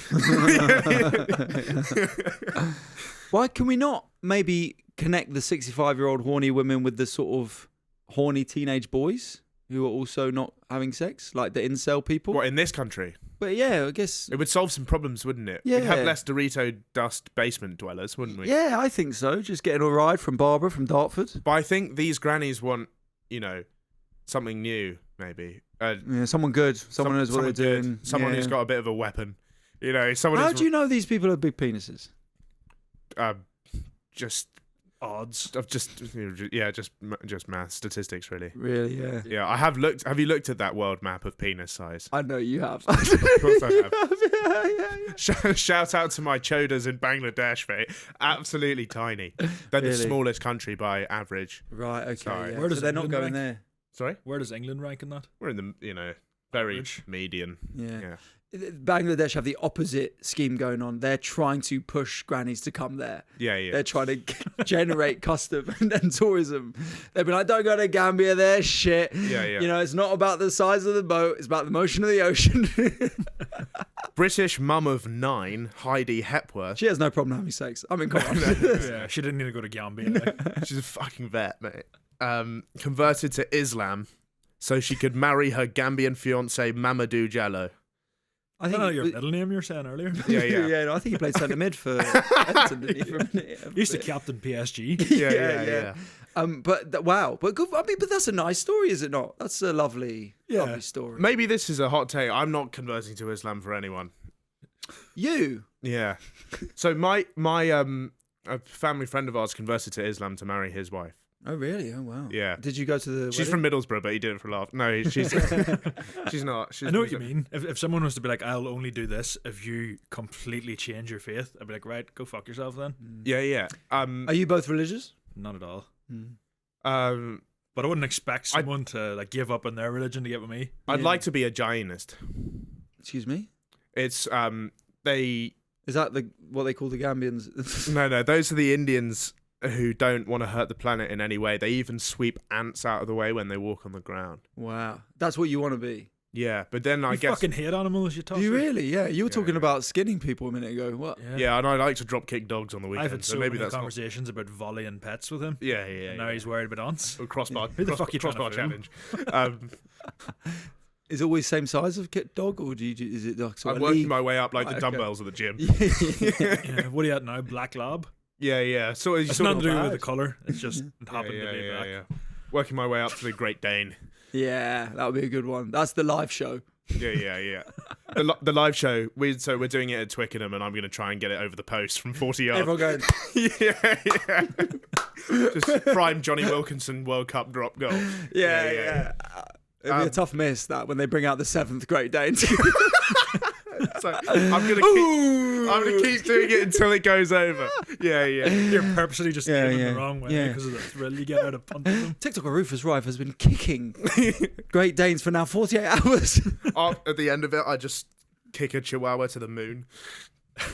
Why can we not maybe connect the 65-year-old horny women with the sort of horny teenage boys who are also not having sex, like the incel people? What, in this country? But yeah, I guess it would solve some problems, wouldn't it? Yeah. We'd have less Dorito dust basement dwellers, wouldn't we? Yeah, I think so. Just getting a ride from Barbara from Dartford. But I think these grannies want, something new, maybe. Someone good. Someone knows what they're doing. Someone who's got a bit of a weapon. Someone. How do you know these people have big penises? just Odds. of just math statistics really. Really, yeah. Yeah, I have looked. Have you looked at that world map of penis size? I know you have. Of course I have. yeah. Shout out to my chodas in Bangladesh, mate. Absolutely tiny. They're the Really? smallest country by average. Right, okay. Sorry. Yeah. Where does so they're not England going rank? there. Sorry, Where does England rank in that? we're in the very Average. median. Yeah. Yeah. Bangladesh have the opposite scheme going on. They're trying to push grannies to come there. Yeah, yeah. They're trying to generate custom and tourism. They'll be like, don't go to Gambia, they're shit. Yeah, yeah. You know, it's not about the size of the boat, it's about the motion of the ocean. British mum of 9, Heidi Hepworth. She has no problem having sex. I mean, come on. Yeah, she didn't need to go to Gambia. Like. She's a fucking vet, mate. Converted to Islam so she could marry her Gambian fiance Mamadou Jallo. I I don't know think your middle name you were saying earlier. Yeah, yeah. yeah, no, I think he played centre mid for Everton, didn't he? For a minute. He used to captain PSG. Yeah. Wow, but good, I mean, but that's a nice story, is it not? That's a lovely, Yeah. lovely story. Maybe this is a hot take. I'm not converting to Islam for anyone. You, Yeah. So my a family friend of ours converted to Islam to marry his wife. oh really? Oh wow. Yeah. Did you go to the? She's from Middlesbrough, but he did it for a laugh. No, she's she's not. She's, I know what you mean. If someone was to be like, I'll only do this if you completely change your faith, I'd be like, right, go fuck yourself then. Yeah, yeah. Are you both religious? Not at all. But But I wouldn't expect someone to like give up on their religion to get with me. I'd Yeah. like to be a Zionist. Excuse me. It's they Is that what they call the Gambians? no, those are the Indians who don't want to hurt the planet in any way. They even sweep ants out of the way when they walk on the ground. Wow, that's what you want to be. Yeah, but then I You guess fucking hate animals, you talk. Do you really? Yeah, you were Yeah, talking yeah. about skinning people a minute ago. What? yeah, and I like to drop kick dogs on the I've weekend. had So so maybe many that's not, conversations about volleying pets with him. yeah. And now he's worried about ants. Crossbar. Who the fuck you trying crossbar to challenge. Is it always same size of dog, or is it like sort I'm of working league? my way up like the Right, dumbbells at the gym. Yeah, what are you at now? Black lab? Yeah. So It's nothing to do with the colour. It's just it yeah, happened to be black. yeah. Working my way up to the Great Dane. Yeah, that would be a good one. That's the live show. Yeah. The live show. We're doing it at Twickenham, and I'm going to try and get it over the post from 40 yards. Everyone going. yeah. Just prime Johnny Wilkinson World Cup drop goal. Yeah. It'd be a tough miss that when they bring out the 7th Great Dane. So I'm gonna keep doing it until it goes over. Yeah. You're purposely just Yeah, aiming yeah. the wrong way Yeah. because of the thrill you get out of punching them. TikToker Rufus Rife has been kicking Great Danes for now 48 hours. At the end of it, I just kick a chihuahua to the moon.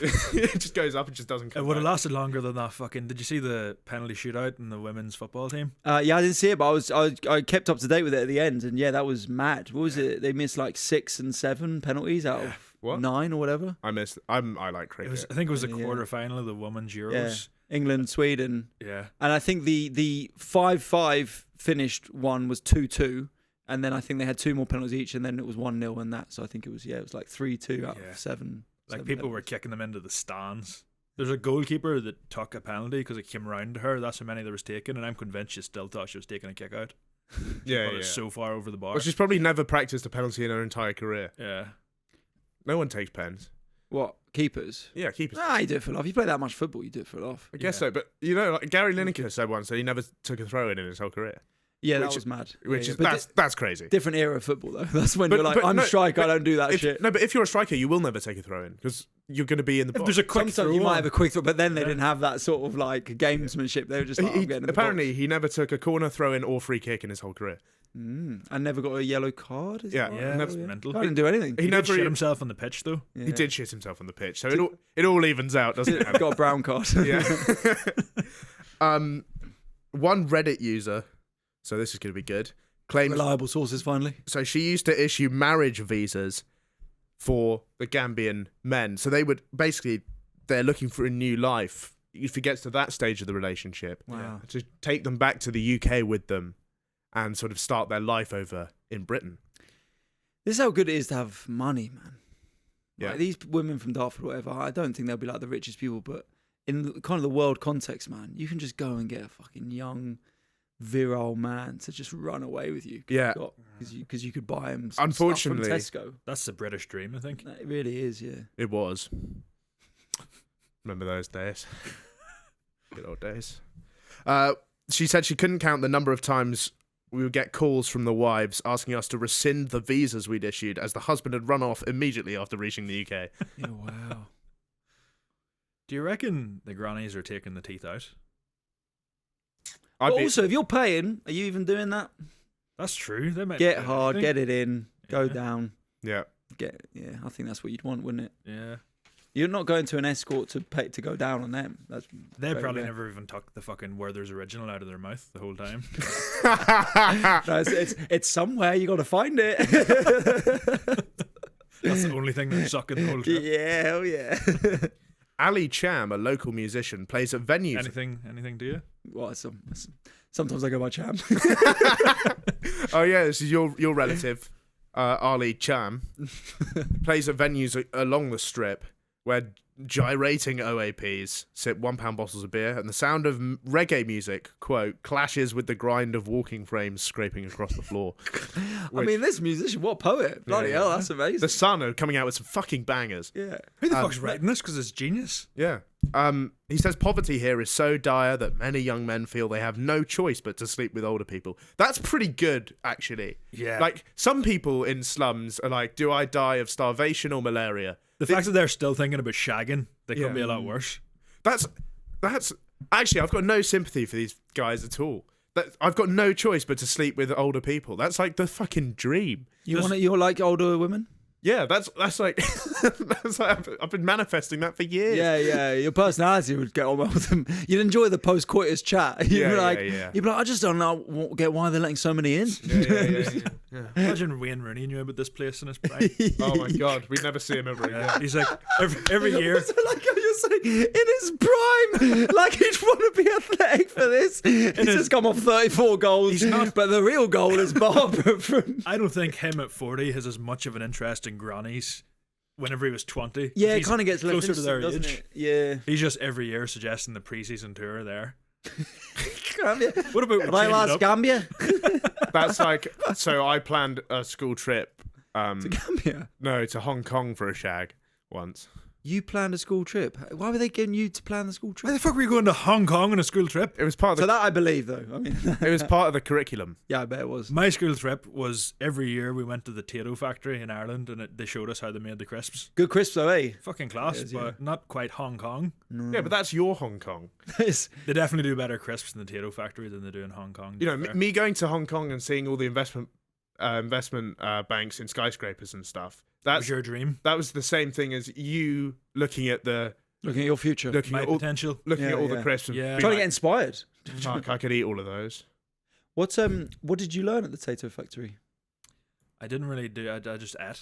It just goes up and just doesn't It come would have back. lasted longer than that. Fucking. Did you see the penalty shootout in the women's football team? Yeah, I didn't see it, but I kept up to date with it at the end, and yeah, that was mad. What was it? They missed like 6 and 7 penalties out of What? 9 or whatever. I missed. I like cricket. It was. I think it was the Yeah. quarter final of the women's Yeah, Euros. England, Sweden, Yeah. and I think the 5-5 finished one was 2-2, and then I think they had 2 more penalties each, and then it was 1-0 and that. So I think it was like 3-2 out Yeah. of 7. Like 7 people were penalties. kicking them into the stands. There's a goalkeeper that took a penalty because it came round to her. That's how many there was taken, and I'm convinced she still thought she was taking a kick out. yeah. But it's so far over the bar. Well, she's probably never practiced a penalty in her entire career. Yeah. No one takes pens. What, keepers? Yeah, keepers. Nah, you do it for love. You play that much football, you do it for love. I guess so, but like Gary Lineker said once that he never took a throw in his whole career, Yeah, that Which- was mad. which Yeah, is but that's crazy. different era of football though. That's when But- you're like, but I'm no, a striker, I don't do that If, shit. no, but if you're a striker, you will never take a throw in because you're going to be in the If box. there's a quick Sometimes throw you might on. have a quick throw, but then they Yeah. didn't have that sort of like gamesmanship. They were just like, I'm getting in the apparently, he never took a corner throw in or free kick in his whole career. box. And never got a yellow card. Is Yeah, that right? Yeah, never- that's mental. I didn't do anything. He He did never shit e- himself on the pitch though. Yeah. He did shit himself on the pitch, so it all evens out, doesn't it? Got a brown card. Yeah. One Reddit user, so this is going to be good, claims. Reliable sources finally. So she used to issue marriage visas for the Gambian men. So they would basically, they're looking for a new life. If it gets to that stage of the relationship, Wow. to take them back to the UK with them and sort of start their life over in Britain. This is how good it is to have money, man. Yeah. Like, these women from Dartford, or whatever, I don't think they'll be like the richest people, but in kind of the world context, man, you can just go and get a fucking young, virile man to just run away with you. Yeah. Because you could buy him. Unfortunately- stuff from Tesco. That's the British dream, I think. It really is, yeah. It was. Remember those days? Good old days. She said she couldn't count the number of times we would get calls from the wives asking us to rescind the visas we'd issued as the husband had run off immediately after reaching the UK. Yeah, wow. Do you reckon the grannies are taking the teeth out? But also, if you're paying, are you even doing that? That's true. They might Get do hard, anything. get it in, go down. Yeah. I think that's what you'd want, wouldn't it? Yeah. You're not going to an escort to pay to go down on them. That's They very probably rare. never even took the fucking Werther's original out of their mouth the whole time. No, it's somewhere. You got to find it. That's the only thing they're sucking the whole trip. Yeah, hell yeah. Ali Cham, a local musician, plays at venues. Anything do you? Well, sometimes I go by Cham. Oh yeah, this is your relative, Ali Cham, plays at venues along the strip where gyrating OAPs sip £1 bottles of beer, and the sound of reggae music, quote, clashes with the grind of walking frames scraping across the floor. I mean, this musician, what poet? Bloody hell, that's amazing. The Sun are coming out with some fucking bangers. Yeah. Who the fuck's writing this? Because it's genius. Yeah. He says poverty here is so dire that many young men feel they have no choice but to sleep with older people. That's pretty good, actually. Yeah. Like, some people in slums are like, do I die of starvation or malaria? The fact that they're still thinking about shagging, they Yeah. could be a lot worse. That's actually, I've got no sympathy for these guys at all. I've got no choice but to sleep with older people. That's like the fucking dream. You're like older women? Yeah, that's like, I've been manifesting that for years. Yeah. Your personality would get on well with them. You'd enjoy the post-coitus chat. You'd be like, yeah. You'd be like, I just don't know get why they're letting so many in. Yeah. Imagine Wayne Rooney knew about this place in his prime. Oh my god, we'd never see him ever again. He's like, every year. So like how you're saying, in his prime, like he'd want to be athletic for this. He's just come off 34 goals. He's not- But the real goal is Barbara from... I don't think him at 40 has as much of an interest in grannies whenever he was 20. Yeah, it He's kind of gets less closer to their interesting, age. doesn't it? Yeah. He's just every year suggesting the pre-season tour there. Gambia. What about we Can I change it last up? Gambia? That's like, so I planned a school trip. Gambia? No, to Hong Kong for a shag once. You planned a school trip. Why were they getting you to plan the school Why trip? the fuck were you going to Hong Kong on a school trip? It was part of So the, that I believe, though. I mean, it was part of the curriculum. yeah, I bet it was. My school trip was every year we went to the Tato factory in Ireland and they showed us how they made the crisps. Good crisps, though, eh? Fucking class, It is, but yeah. not quite Hong Kong. Yeah, but that's your Hong Kong. It's- They definitely do better crisps in the Tato factory than they do in Hong Kong. You know, to be fair. me going to Hong Kong and seeing all the investment banks in skyscrapers and stuff. That was That's your dream. that was the same thing as you looking at Looking at your future. looking My at all, potential. looking Yeah, at all yeah. the crisps. And Yeah. being Trying to like, get inspired. fuck, I could eat all of those. What did you learn at the Tato factory? I didn't really do. I just ate.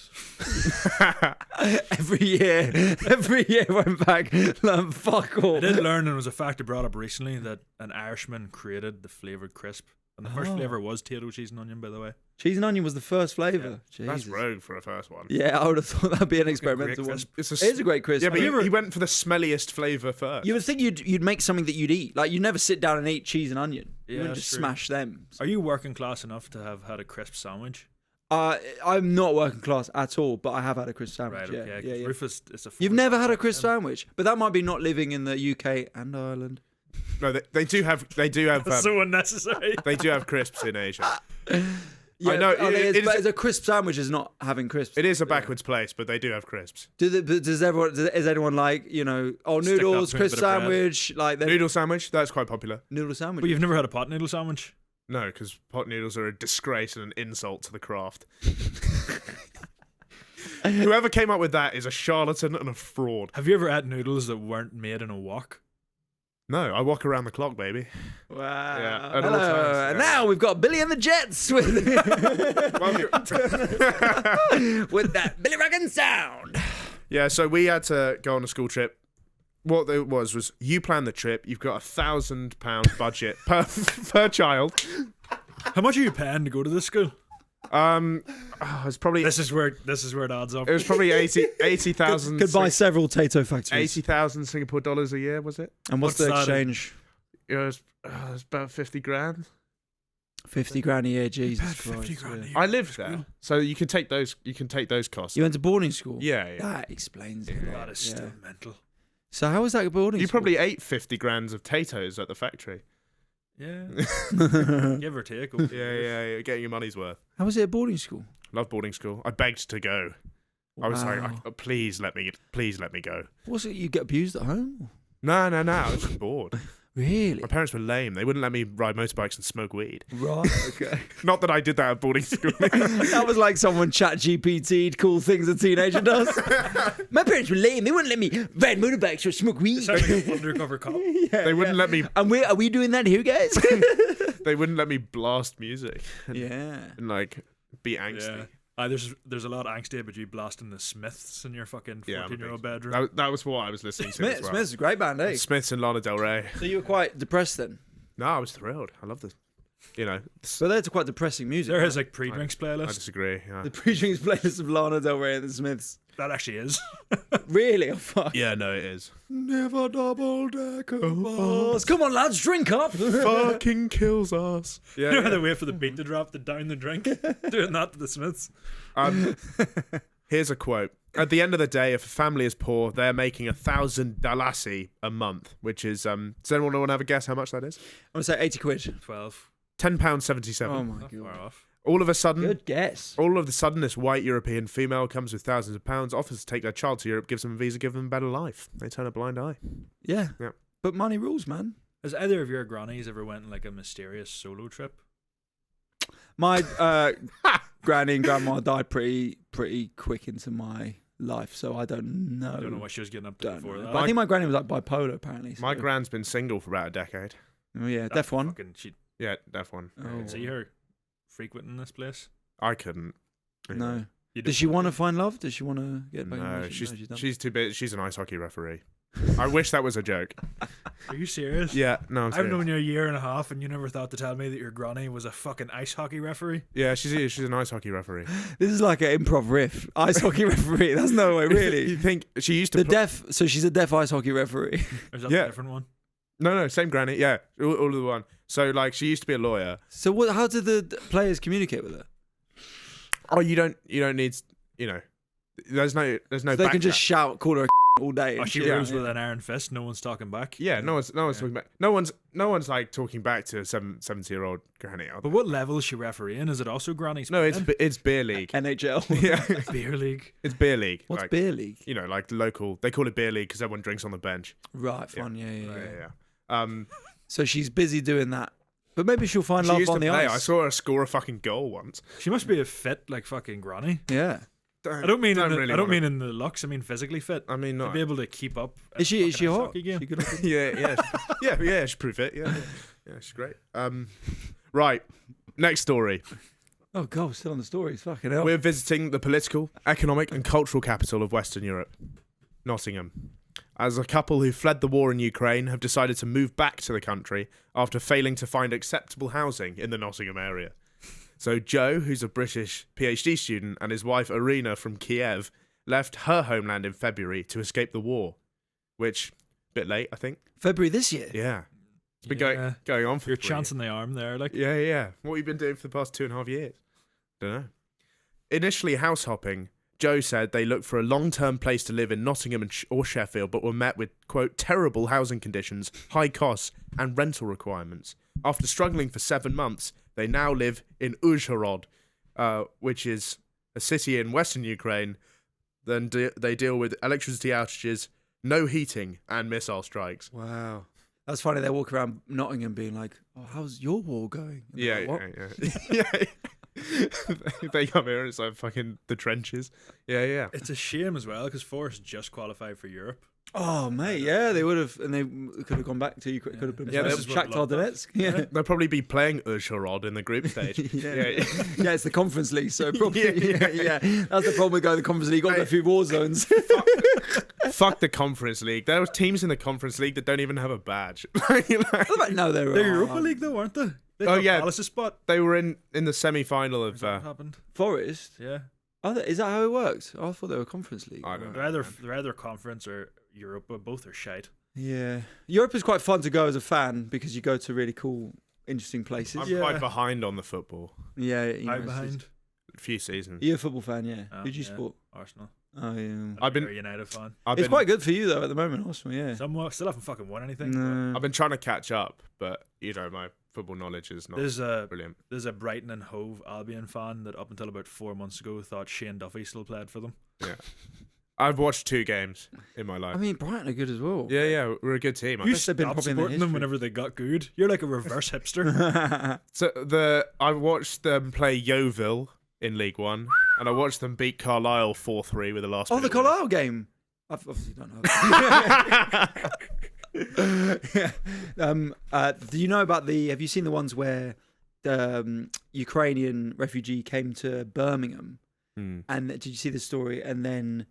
Every year went back, learned fuck all. I did learn, and it was a fact I brought up recently, that an Irishman created the flavoured crisp. And the first Oh. flavour was Tato cheese and onion, by the way. Cheese and onion was the first flavour. That's Jesus. rogue for a first one. Yeah, I would have thought that'd be an Great experimental one. crisp. It's It is a great crisp. yeah, but Have you he went for the smelliest flavour first. You would think you'd make something that you'd eat. Like, you'd never sit down and eat cheese and onion. Yeah, You wouldn't that's just true. smash them. Are you working class enough to have had a crisp sandwich? I'm not working class at all, but I have had a crisp sandwich. Right, yeah, okay. yeah, 'cause yeah. Rufus is a You've never had a crisp sandwich, but that might be not living in the UK and Ireland. No, they do have so unnecessary. they do have crisps in Asia. Yeah, I know, but it is- but it's a crisp sandwich is not having crisps. It is a backwards place, but they do have crisps. Is everyone like, Stick noodles, up to a crisp bit of bread. sandwich, like Noodle sandwich, that's quite popular. noodle sandwich? But you've never had a pot noodle sandwich? No, because pot noodles are a disgrace and an insult to the craft. Whoever came up with that is a charlatan and a fraud. Have you ever had noodles that weren't made in a wok? No, I walk around the clock, baby. Wow. Yeah, at all Hello. times, And yeah. now we've got Billy and the Jets with with that Billy Raggan sound. Yeah, so we had to go on a school trip. What it was you plan the trip. You've got £1,000 budget per child. How much are you paying to go to this school? It's probably This is where it adds up. it was probably 80,000 Could buy several Tato factories. 80,000 Singapore dollars a year, was it? And what's What's the that? exchange? It was about 50 grand. 50 grand a year, Jesus 50 Christ. grand a yeah. year. I lived there, so you can take those. You can take those costs. You went to boarding school? Yeah. That explains it. a lot, That is yeah. still mental. So how was that boarding You school? probably ate 50 grams of potatoes at the factory. Yeah. Give or take. Yeah, getting your money's worth. How was it at boarding school? Love boarding school. I begged to go. I was like, Wow. please let me go. Was it you get abused at home? No. I was just bored. Really? My parents were lame. They wouldn't let me ride motorbikes and smoke weed. Right. Okay. Not that I did that at boarding school. That was like someone chat GPT'd cool things a teenager does. My parents were lame. They wouldn't let me ride motorbikes or smoke weed. Sounds like an undercover cop. They wouldn't let me. And are we doing that here, guys? They wouldn't let me blast music Yeah. and like be angsty. Yeah. There's a lot of angst about you blasting the Smiths in your fucking 14-year-old bedroom. That was what I was listening to. Smiths, as well. Smiths is a great band, eh? Smiths and Lana Del Rey. So you were quite depressed then? No, I was thrilled. I love this. But that's quite depressing music. There right? is like pre-drinks I playlist. disagree. Yeah. The pre-drinks playlist of Lana Del Rey and the Smiths. That actually is. Really? Oh, fuck. Yeah, no, it is. Never double decker bus. Come on, lads, drink up. Fucking kills us. You know how Yeah. they wait for the beat to drop to down the drink? Doing that to the Smiths. Here's a quote. At the end of the day, if a family is poor, they're making $1,000 a month, which is does anyone want to have a guess how much that is? I'm going to say 80 quid. 12. £10.77. Oh, my Not far God. off. All of a sudden, Good guess. this white European female comes with thousands of pounds, offers to take their child to Europe, gives them a visa, give them a better life. They turn a blind eye. Yeah. Yeah. But money rules, man. Has either of your grannies ever went on like a mysterious solo trip? My granny and grandma died pretty quick into my life, so I don't know. I don't know what she was getting up to Don't before know. that. But I think my granny was like bipolar, apparently. So. My grand's been single for about a decade. Oh, yeah, That deaf one. fucking- She Yeah, deaf one. Oh. see her frequenting this place. I couldn't. No. You Does she want to find love? Does she want to get back? No, in she's too big. She's an ice hockey referee. I wish that was a joke. Are you serious? Yeah, no, I'm I've serious. known you a year and a half, and you never thought to tell me that your granny was a fucking ice hockey referee. Yeah, she's an ice hockey referee. This is like an improv riff. Ice hockey referee. That's no way, You really. think she used to? The deaf. So she's a deaf ice hockey referee. Or is that Yeah. a different one? No, same granny. Yeah, all of the one. So like, she used to be a lawyer. So what? How did the players communicate with her? Oh, you don't need. There's no. So they can just shout, call her a all day. Oh, and she shit. rules with an iron fist. No one's talking back. Yeah, no one's talking back. No one's like talking back to a 70-year-old granny. But what level is she refereeing? Is it also granny's? No, playing? it's beer league. NHL. Yeah, beer league. it's beer league. What's like, beer league? Like local. They call it beer league because everyone drinks on the bench. Right, fun. Yeah. Yeah. So she's busy doing that, but maybe she'll find She love used on to the play. ice. I saw her score a fucking goal once. She must be a fit like fucking granny. Yeah. I don't mean in the, really I don't wanna- mean in the looks. I mean physically fit. I mean, To not. be able to keep up. a Is she fucking ice hot? hockey game. She good looking? Yeah, she's pretty fit. Yeah, she's great. Right, next story. Oh god, we're still on the stories. Fucking hell. We're visiting the political, economic, and cultural capital of Western Europe, Nottingham. As a couple who fled the war in Ukraine have decided to move back to the country after failing to find acceptable housing in the Nottingham area. So Joe, who's a British PhD student, and his wife Irina from Kiev left her homeland in February to escape the war, which bit late, I think. February this year. Yeah, it's been Yeah. going on for You're 3 chancing the arm there, like. Yeah. What have you been doing for the past 2.5 years? Don't know. Initially house hopping, Joe said they looked for a long-term place to live in Nottingham or Sheffield, but were met with, quote, terrible housing conditions, high costs, and rental requirements. After struggling for 7 months, they now live in Uzhhorod, which is a city in western Ukraine. Then they deal with electricity outages, no heating, and missile strikes. Wow. That's funny. They walk around Nottingham being like, "Oh, how's your war going?" And they're Yeah, like, "What?" yeah. They come here and it's like fucking the trenches. Yeah. It's a shame as well because Forrest just qualified for Europe. Oh mate, yeah, they would have, and they could have gone back to Ukraine. Could have been Yeah, this is what Shakhtar love Donetsk. Yeah. They'll probably be playing Uzhhorod in the group stage. Yeah. Yeah, it's the Conference League, so probably Yeah. yeah. That's the problem with going to the Conference League. Got Mate. a few war zones. Fuck the Conference League. There are teams in the Conference League that don't even have a badge. No, they're They're Europa League though, weren't they? They Oh, got yeah. Palace's spot. They were in the semi-final of. That happened. Forest. Yeah. Is that how it works? I thought they were Conference League. I don't know. They're either conference or Europe, but both are shite. Yeah, Europe is quite fun to go as a fan because you go to really cool, interesting places. I'm Yeah. quite behind on the football. Yeah, I'm behind. A few seasons. You're a football fan, yeah. Oh, Who'd you yeah. support? Arsenal. Oh yeah. I've been You're a United fan. I've It's been quite good for you though at the moment, Arsenal. Yeah. Somewhat, still haven't fucking won anything. No. I've been trying to catch up, but my football knowledge is not There's a brilliant. Brighton and Hove Albion fan that up until about 4 months ago thought Shane Duffy still played for them. Yeah. I've watched 2 games in my life. I mean, Brighton are good as well. Yeah, we're a good team. You guess they've been stopped probably in their supporting them history. whenever they got good. You're like a reverse hipster. So I watched them play Yeovil in League One, and I watched them beat Carlisle 4-3 with the last. Oh, the minute winner. Carlisle game. I obviously don't know. Do you know about the? Have you seen the ones where the Ukrainian refugee came to Birmingham? And did you see the story? And then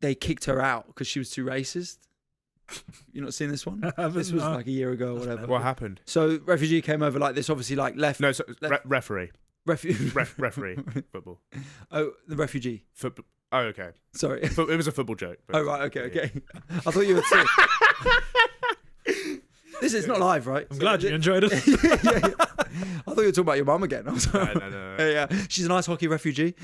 they kicked her out because she was too racist. You not seen this one? This was like a year ago or whatever. What happened? So refugee came over like this, obviously like left. No, referee. Referee. Football. Oh, the refugee. Football. Oh, okay. Sorry. It was a football joke. But Oh right, okay. I thought you would say. This is not live, right? I'm glad you enjoyed it. yeah. I thought you were talking about your mum again. I was like, No. yeah. She's an ice hockey refugee.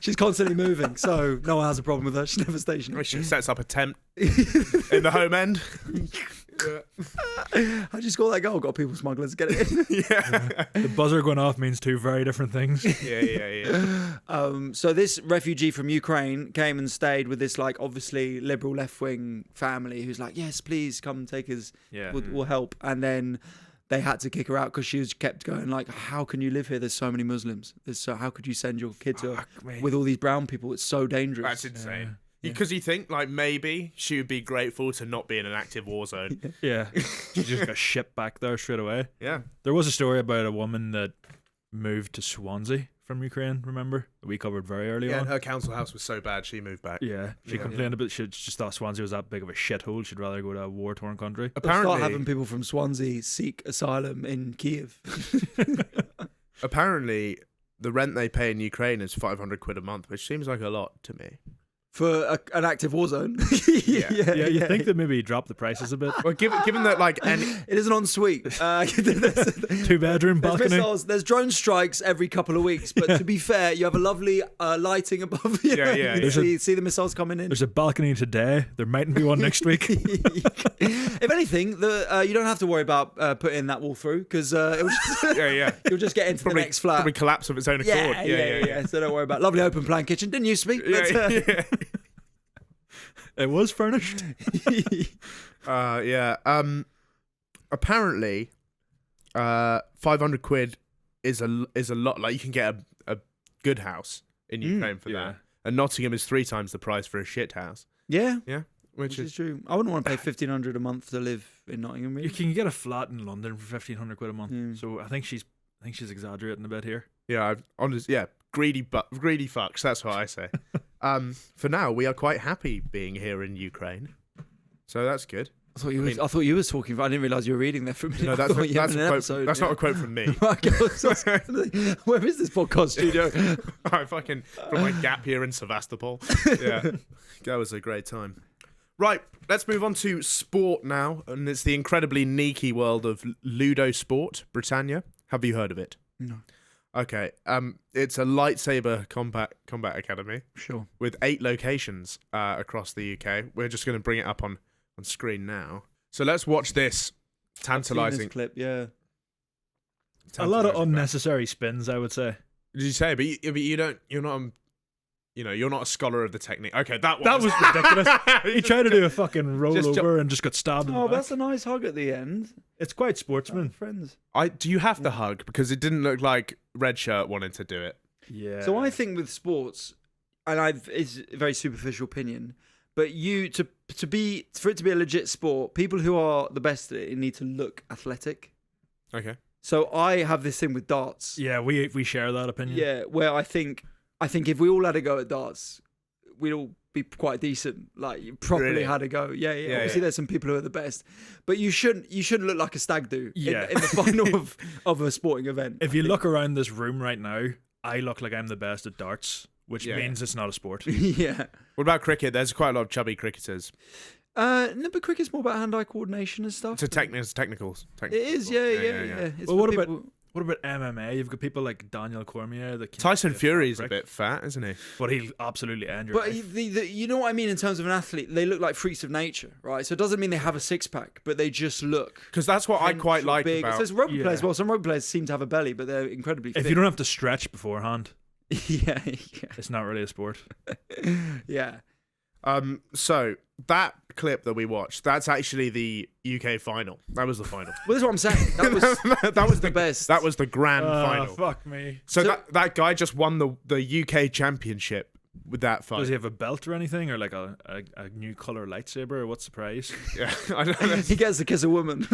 She's constantly moving, so no one has a problem with her. She's never stationary. She sets up a tent in the home end. How'd you score that goal? Got people smugglers get it in. Yeah. The buzzer going off means 2 very different things. Yeah. So this refugee from Ukraine came and stayed with this like obviously liberal left wing family who's like, yes, please come take us. Yeah. We'll help. And then they had to kick her out because she was kept going like, how can you live here? There's so many Muslims. How could you send your kid to with all these brown people? It's so dangerous. That's insane. Because you think like maybe she would be grateful to not be in an active war zone. Yeah. She just got shipped back there straight away. Yeah. There was a story about a woman that moved to Swansea from Ukraine, remember? That we covered very early Yeah, on. and her council house was so bad she moved back. Yeah. She complained a bit. She just thought Swansea was that big of a shithole. She'd rather go to a war-torn country. They'll start Apparently, having people from Swansea seek asylum in Kiev. apparently, the rent they pay in Ukraine is 500 quid a month, which seems like a lot to me. For an active war zone. Yeah. Yeah, you think that maybe drop the prices a bit? Well, given that like any It is an ensuite. There's 2-bedroom balcony. missiles, there's drone strikes every couple of weeks, but to be fair, you have a lovely lighting above you. Yeah. You see the missiles coming in. There's a balcony today. There mightn't be one next week. If anything, you don't have to worry about putting that wall through because yeah. you'll just get into the next flat. Probably collapse of its own accord. Yeah. So don't worry about lovely open plan kitchen. Didn't used to be. Yeah. It was furnished. Apparently, 500 quid is a lot. Like you can get a good house in Ukraine for that, and Nottingham is 3 times the price for a shit house. Yeah, Which is true. I wouldn't want to pay 1,500 a month to live in Nottingham. Really. You can get a flat in London for 1,500 quid a month. So I think she's exaggerating a bit here. greedy fucks. That's what I say. For now, we are quite happy being here in Ukraine, so that's good. I thought you were talking. I didn't realise you were reading there for a minute. No, that's a quote. That's not a quote from me. Where is this podcast studio? I fucking from my gap here in Sevastopol. Yeah, that was a great time. Right, let's move on to sport now, and it's the incredibly sneaky world of Ludo Sport, Britannia. Have you heard of it? No. Okay, it's a lightsaber combat academy. Sure. With 8 locations across the UK. We're just going to bring it up on screen now. So let's watch this tantalizing clip. Yeah. A lot of unnecessary spins, I would say. Did you say? But you're not a scholar of the technique. Okay, that was ridiculous. He tried to do a fucking rollover and just got stabbed in the Oh, back. that's a nice hug at the end. It's quite sportsman. Friends. Do you have to hug? Because it didn't look like Red Shirt wanted to do it. Yeah. So I think with sports, and it's a very superficial opinion, but for it to be a legit sport, people who are the best at it need to look athletic. Okay. So I have this thing with darts. Yeah, we share that opinion. Yeah, where I think if we all had a go at darts, we'd all be quite decent. Like you properly Really? had a go. Yeah. Obviously, there's some people who are the best, but you shouldn't look like a stag do. Yeah. In the final of a sporting event. If you look around this room right now, I look like I'm the best at darts, which means it's not a sport. Yeah. What about cricket? There's quite a lot of chubby cricketers. No, but cricket's more about hand-eye coordination and stuff. It's technicals. It is, yeah. It's Well, for what people- What about MMA? You've got people like Daniel Cormier. Tyson Fury's a bit fat, isn't he? But he'll absolutely end your But life. you know what I mean in terms of an athlete? They look like freaks of nature, right? So it doesn't mean they have a six-pack, but they just look. Because that's what I quite like big. about. So it's rugby players. Well, some rugby players seem to have a belly, but they're incredibly fit. If you don't have to stretch beforehand, yeah. it's not really a sport. Yeah. So that clip that we watched, that's actually the UK final. That was the final. Well, that's what I'm saying. That was the best. That was the grand Oh, final. fuck me. So that guy just won the UK championship with that fight. Does he have a belt or anything, or like a new color lightsaber, or what's the prize? Yeah, I don't know. He gets to kiss a woman.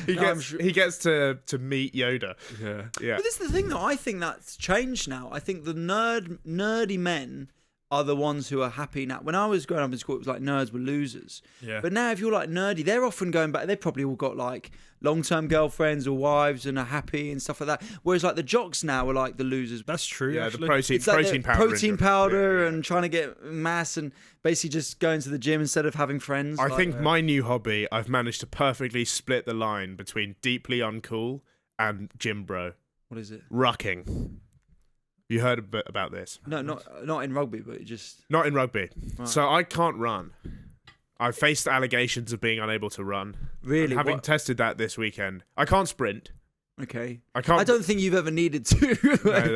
He gets to meet Yoda. Yeah. But this is the thing, though. I think that's changed now. I think the nerdy men are the ones who are happy now. When I was growing up in school, it was like nerds were losers. Yeah. But now, if you're like nerdy, they're often going back. They probably all got like long-term girlfriends or wives and are happy and stuff like that. Whereas like the jocks now are like the losers. That's true. Yeah, actually. the protein It's like protein powder. protein powder and trying to get mass and basically just going to the gym instead of having friends. I think my new hobby, I've managed to perfectly split the line between deeply uncool and gym bro. What is it? Rucking. You heard a bit about this? No, not in rugby, but just Not in rugby. So I can't run. I faced allegations of being unable to run. really. Having tested that this weekend, I can't sprint. Okay. I can't. I don't think you've ever needed to.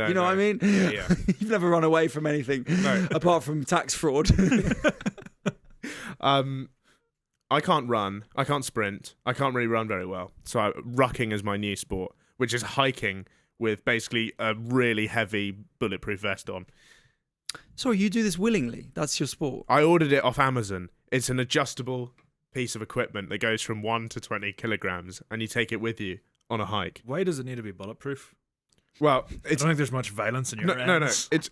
You know what I mean? Yeah. You've never run away from anything apart from tax fraud. I can't run. I can't sprint. I can't really run very well. So rucking is my new sport, which is hiking with basically a really heavy bulletproof vest on. Sorry, you do this willingly? That's your sport? I ordered it off Amazon. It's an adjustable piece of equipment that goes from 1 to 20 kilograms, and you take it with you on a hike. Why does it need to be bulletproof? Well, I it's don't think there's much violence in your no. ends. It's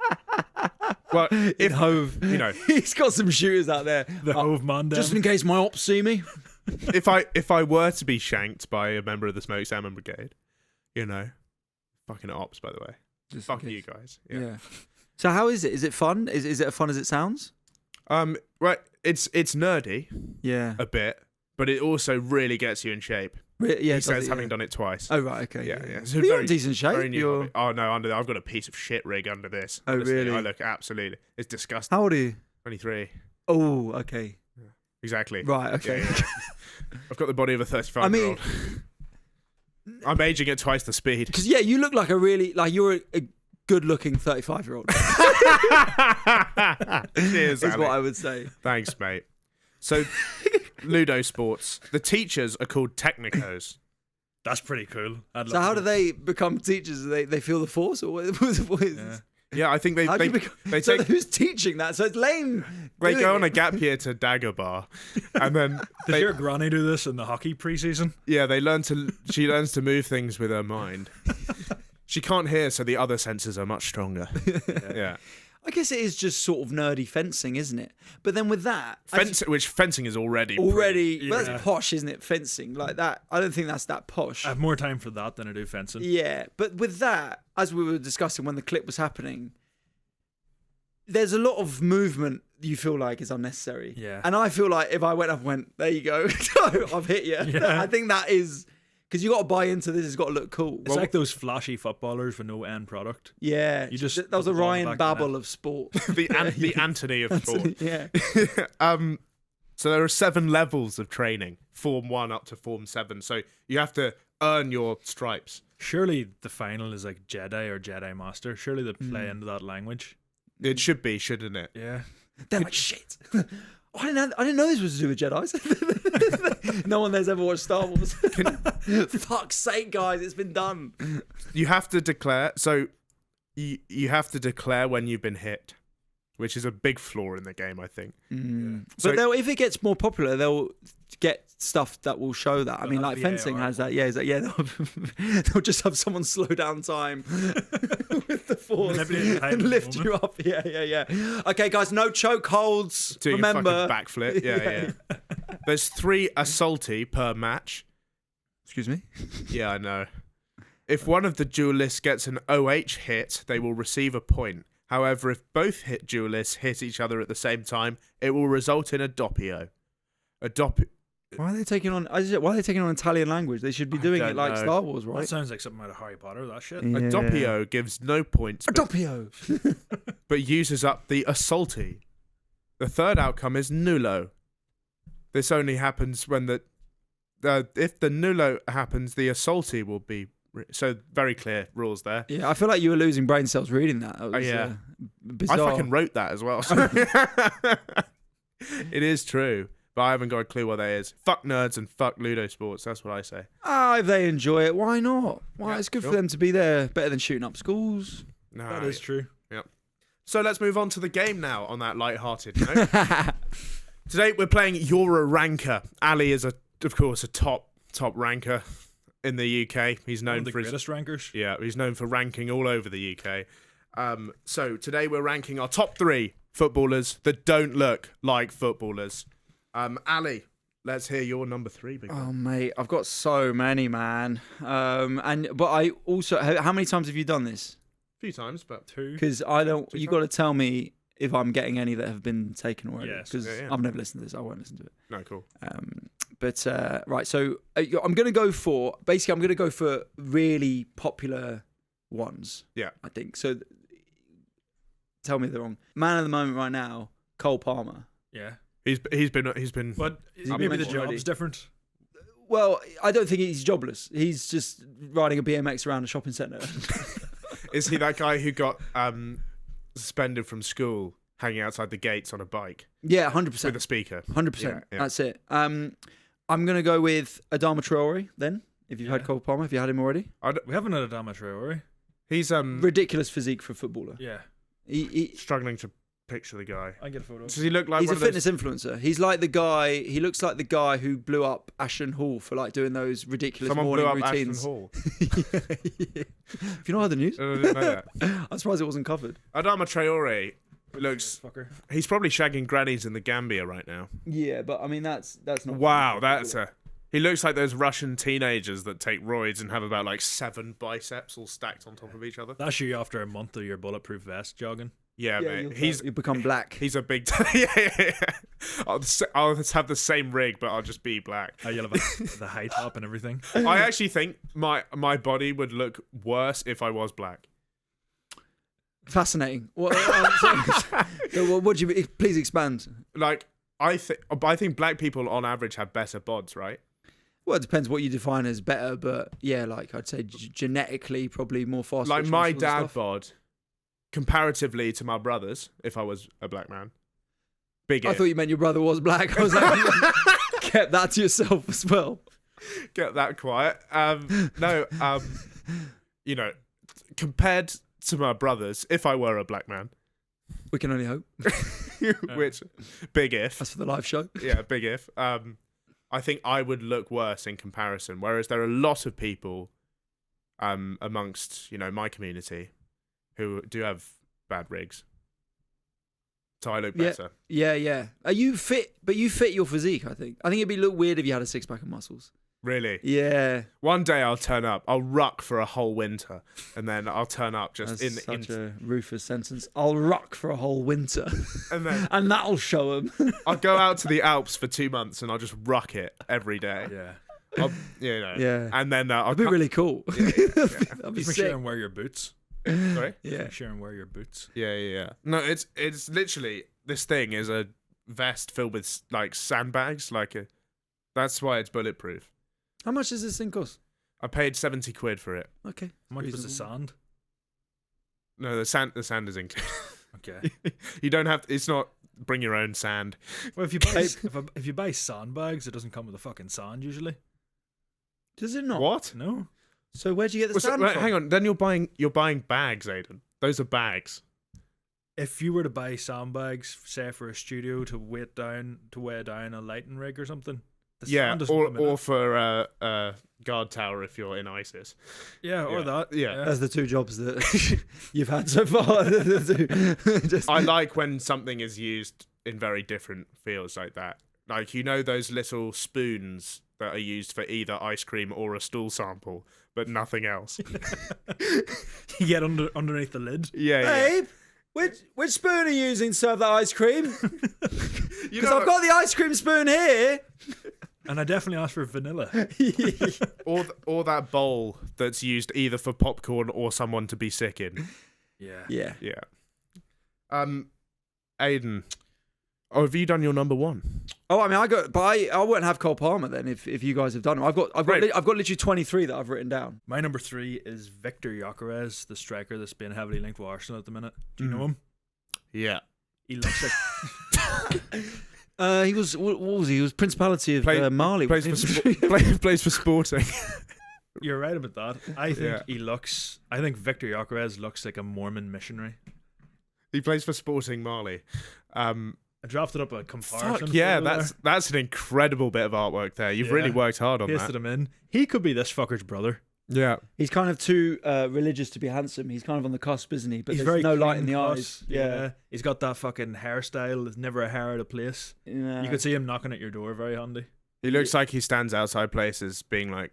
well, if Hove, you know, he's got some shooters out there. The Hove man Just in case my ops see me. if I were to be shanked by a member of the Smoke Salmon Brigade, you know, fucking ops, by the way. Just Fuck in you case. guys. Yeah. So how is it? Is it fun? Is it as fun as it sounds? Right. It's nerdy Yeah. a bit, but it also really gets you in shape. Yeah. He does says it, having yeah. done it twice. Oh right. Okay. Yeah. So But you're very- in decent shape. very new You're... hobby. Oh no, I've got a piece of shit rig under this. Oh, Honestly, really? I look absolutely. It's disgusting. How old are you? 23. Oh, okay. Exactly. Right. Okay. Yeah. I've got the body of a 35-year-old. I mean, I'm aging at twice the speed. because you look like you're a good-looking 35-year-old. Cheers, Is Ali. what I would say. Thanks, mate. So, Ludo Sports. The teachers are called Technicos. That's pretty cool. So how do they become teachers? They feel the force, or what is Yeah. Yeah, I think they How do they, you become, they so take who's teaching that? So it's lame. they doing go on it. a gap year to Dagobah, and then Did your granny do this in the hockey preseason? she learns to move things with her mind. She can't hear, so the other senses are much stronger. Yeah. I guess it is just sort of nerdy fencing, isn't it? But then with that, Fencing is already Yeah. that's posh, isn't it? Fencing like that. I don't think that's that posh. I have more time for that than I do fencing. Yeah, but with that, as we were discussing when the clip was happening, there's a lot of movement you feel like is unnecessary. Yeah. And I feel like if I went up and went, there you go, I've hit you. Yeah. I think that is, because you got to buy into this, it's got to look cool. It's like those flashy footballers with no end product. Yeah. You just that was put a the ball Ryan back Babel in of sport. the Anthony of sport. Yeah. So there are 7 levels of training, Form 1 up to Form 7. So you have to earn your stripes. Surely the final is like Jedi or Jedi Master. Surely they play into that language. It should be, shouldn't it? Yeah. They're like, shit. I didn't know this was to do with Jedis. No one there's ever watched Star Wars. Fuck's sake, guys, it's been done. You have to declare. So you have to declare when you've been hit, which is a big flaw in the game, I think. So- But if it gets more popular, they'll get stuff that will show that. I mean, have like VAR. fencing has that. Yeah, they'll just have someone slow down time with the force Manipulate time and at the lift you up. Yeah. Okay, guys, no choke holds. Doing Remember, a fucking backflip. Yeah. There's 3 assaulty per match. Excuse me. Yeah, I know. If one of the duelists gets an OH hit, they will receive a point. However, if both duelists hit each other at the same time, it will result in a doppio. A Why are they taking on? Why are they taking on Italian language? They should be doing it don't like know. Star Wars, That right? sounds like something out of Harry Potter. That shit. Yeah. A doppio gives no points, A doppio. but uses up the assaulti. The third outcome is nullo. This only happens when if the nullo happens, the assaulti will be. So very clear rules there. Yeah, I feel like you were losing brain cells reading that. That was, yeah. bizarre. I fucking wrote that as well. It is true, but I haven't got a clue what that is. Fuck nerds and fuck Ludo sports. That's what I say. If they enjoy it, why not? Why? Yeah, It's good sure. for them to be there. Better than shooting up schools. No, That is true. So let's move on to the game now on that light-hearted note. Today we're playing You're a Ranker. Ali is, of course, a top ranker in the UK. He's One known of the for his... greatest rankers. Yeah, he's known for ranking all over the UK. So today we're ranking our top 3 footballers that don't look like footballers. Ali, let's hear your number 3, big Oh man. mate, I've got so many, man. But I also, how many times have you done this? A few times, but... 2. Because I don't. Two You got to tell me if I'm getting any that have been taken already. Yes. Because Yeah. I've never listened to this. I won't listen to it. No, cool. Right. So I'm going to go for really popular ones. Yeah. I think so. Tell me they're wrong. Man of the moment right now, Cole Palmer. Yeah. He's been... But he maybe been the mentioned already? job's different. Well, I don't think he's jobless. He's just riding a BMX around a shopping centre. Is he that guy who got suspended from school hanging outside the gates on a bike Yeah, 100%. with a speaker? 100%. Yeah. That's it. I'm going to go with Adama Traore then. If you've had Cole Palmer, have you had him already? We haven't had a Adama Traore. He's Ridiculous physique for a footballer. Yeah. He struggling to picture the guy. I get a photo. Does he look like he's a one of those- fitness influencer. He's like the guy. He looks like the guy who blew up Ashton Hall for like doing those ridiculous Someone morning blew up routines. Ashton Hall. Have you not heard the news? I didn't know that. I'm surprised it wasn't covered. Adama Traore looks... Fucker. He's probably shagging grannies in the Gambia right now. Yeah, but I mean that's not. Wow, that's a... He looks like those Russian teenagers that take roids and have about like 7 biceps all stacked on top of each other. That's you after a month of your bulletproof vest jogging. Yeah, Yeah, mate. you become black. He's a big... yeah. I'll have the same rig, but I'll just be black. Oh, you'll have the high top and everything. I actually think my body would look worse if I was black. Fascinating. What do you? Please expand. Like, I think black people on average have better bods, right? Well, it depends what you define as better, but yeah, like I'd say genetically probably more fast. Like my muscles and dad stuff. bod, comparatively to my brothers, if I was a black man, big. I thought you meant your brother was black. I was like, kept that to yourself as well. Get that quiet. You know, compared to my brothers, if I were a black man, We can only hope. which big if, That's for the live show. yeah, big if. I think I would look worse in comparison. Whereas there are a lot of people, amongst my community, who do have bad rigs. So I look better. Yeah. Are you fit? But you fit your physique. I think it'd be a little weird if you had a 6-pack of muscles. Really. Yeah. One day I'll turn up. I'll ruck for a whole winter, and then I'll turn up just That's such a Rufus sentence. I'll rock for a whole winter, and then and that'll show them. I'll go out to the Alps for 2 months, and I'll just ruck it every day. Yeah. Yeah. And then I'll That'd be really cool. That'd be Just make sick. sure and wear your boots. Sorry. Yeah. Make sure and wear your boots. Yeah. No, it's literally, this thing is a vest filled with like sandbags. That's why it's bulletproof. How much does this thing cost? I paid 70 quid for it. Okay. How much was the Reasonable. sand? No, the sand is included. Okay. You don't have. It's not. Bring your own sand. Well, if you buy if you buy sandbags, it doesn't come with a fucking sand usually. Does it not? What? No. So where'd you get the sand Wait, from? hang on. Then you're buying bags, Aidan. Those are bags. If you were to buy sandbags, say for a studio to weigh down a lighting rig or something, the Yeah, sand doesn't come in or it. for a guard tower if you're in ISIS. Yeah, or Yeah. that. Yeah. That's the 2 jobs that you've had so far. Just- I like when something is used in very different fields like that. Like, those little spoons that are used for either ice cream or a stool sample, but nothing else. You get underneath the lid. Yeah. Babe, which spoon are you using to serve that ice cream? You Because I've got the ice cream spoon here. And I definitely asked for vanilla. Or that bowl that's used either for popcorn or someone to be sick in. Yeah. Yeah. Yeah. Aidan, have you done your number one? Oh, I mean, I wouldn't have Cole Palmer then if you guys have done it. I've got literally 23 that I've written down. My number 3 is Victor Gyökeres, the striker that's been heavily linked with Arsenal at the minute. Do you know him? Yeah. He looks like He was what was he? He was Principality of Mali. Plays for Sporting. You're right about that. I think I think Victor Gyökeres looks like a Mormon missionary. He plays for Sporting Mali. I drafted up a comparison. Fuck yeah, that's an incredible bit of artwork there. You've really worked hard on Pasted that. him in. He could be this fucker's brother. Yeah. He's kind of too religious to be handsome. He's kind of on the cusp, isn't he? But He's there's very no light clean in the cut. eyes. Yeah. He's got that fucking hairstyle. There's never a hair out of place. Yeah. You could see him knocking at your door very handy. He looks like he stands outside places being like,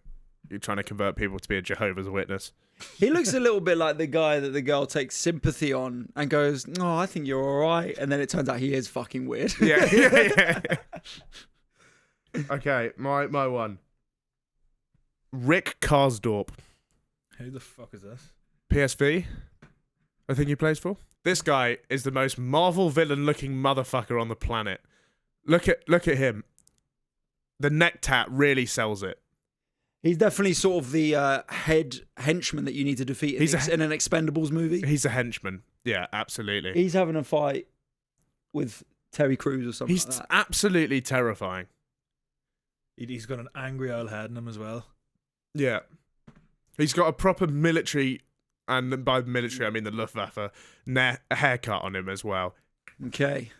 you're trying to convert people to be a Jehovah's Witness. He looks a little bit like the guy that the girl takes sympathy on and goes, "Oh, I think you're all right," and then it turns out he is fucking weird. Yeah. Okay, my one. Rick Karsdorp, Who the fuck is this? PSV. I think he plays for. This guy is the most Marvel villain-looking motherfucker on the planet. Look at him. The neck tat really sells it. He's definitely sort of the head henchman that you need to defeat in an Expendables movie. He's a henchman. Yeah, absolutely. He's having a fight with Terry Crews or something He's like that. absolutely terrifying. He's got an angry old head in him as well. Yeah. He's got a proper military, and by military I mean the Luftwaffe, haircut on him as well. Okay.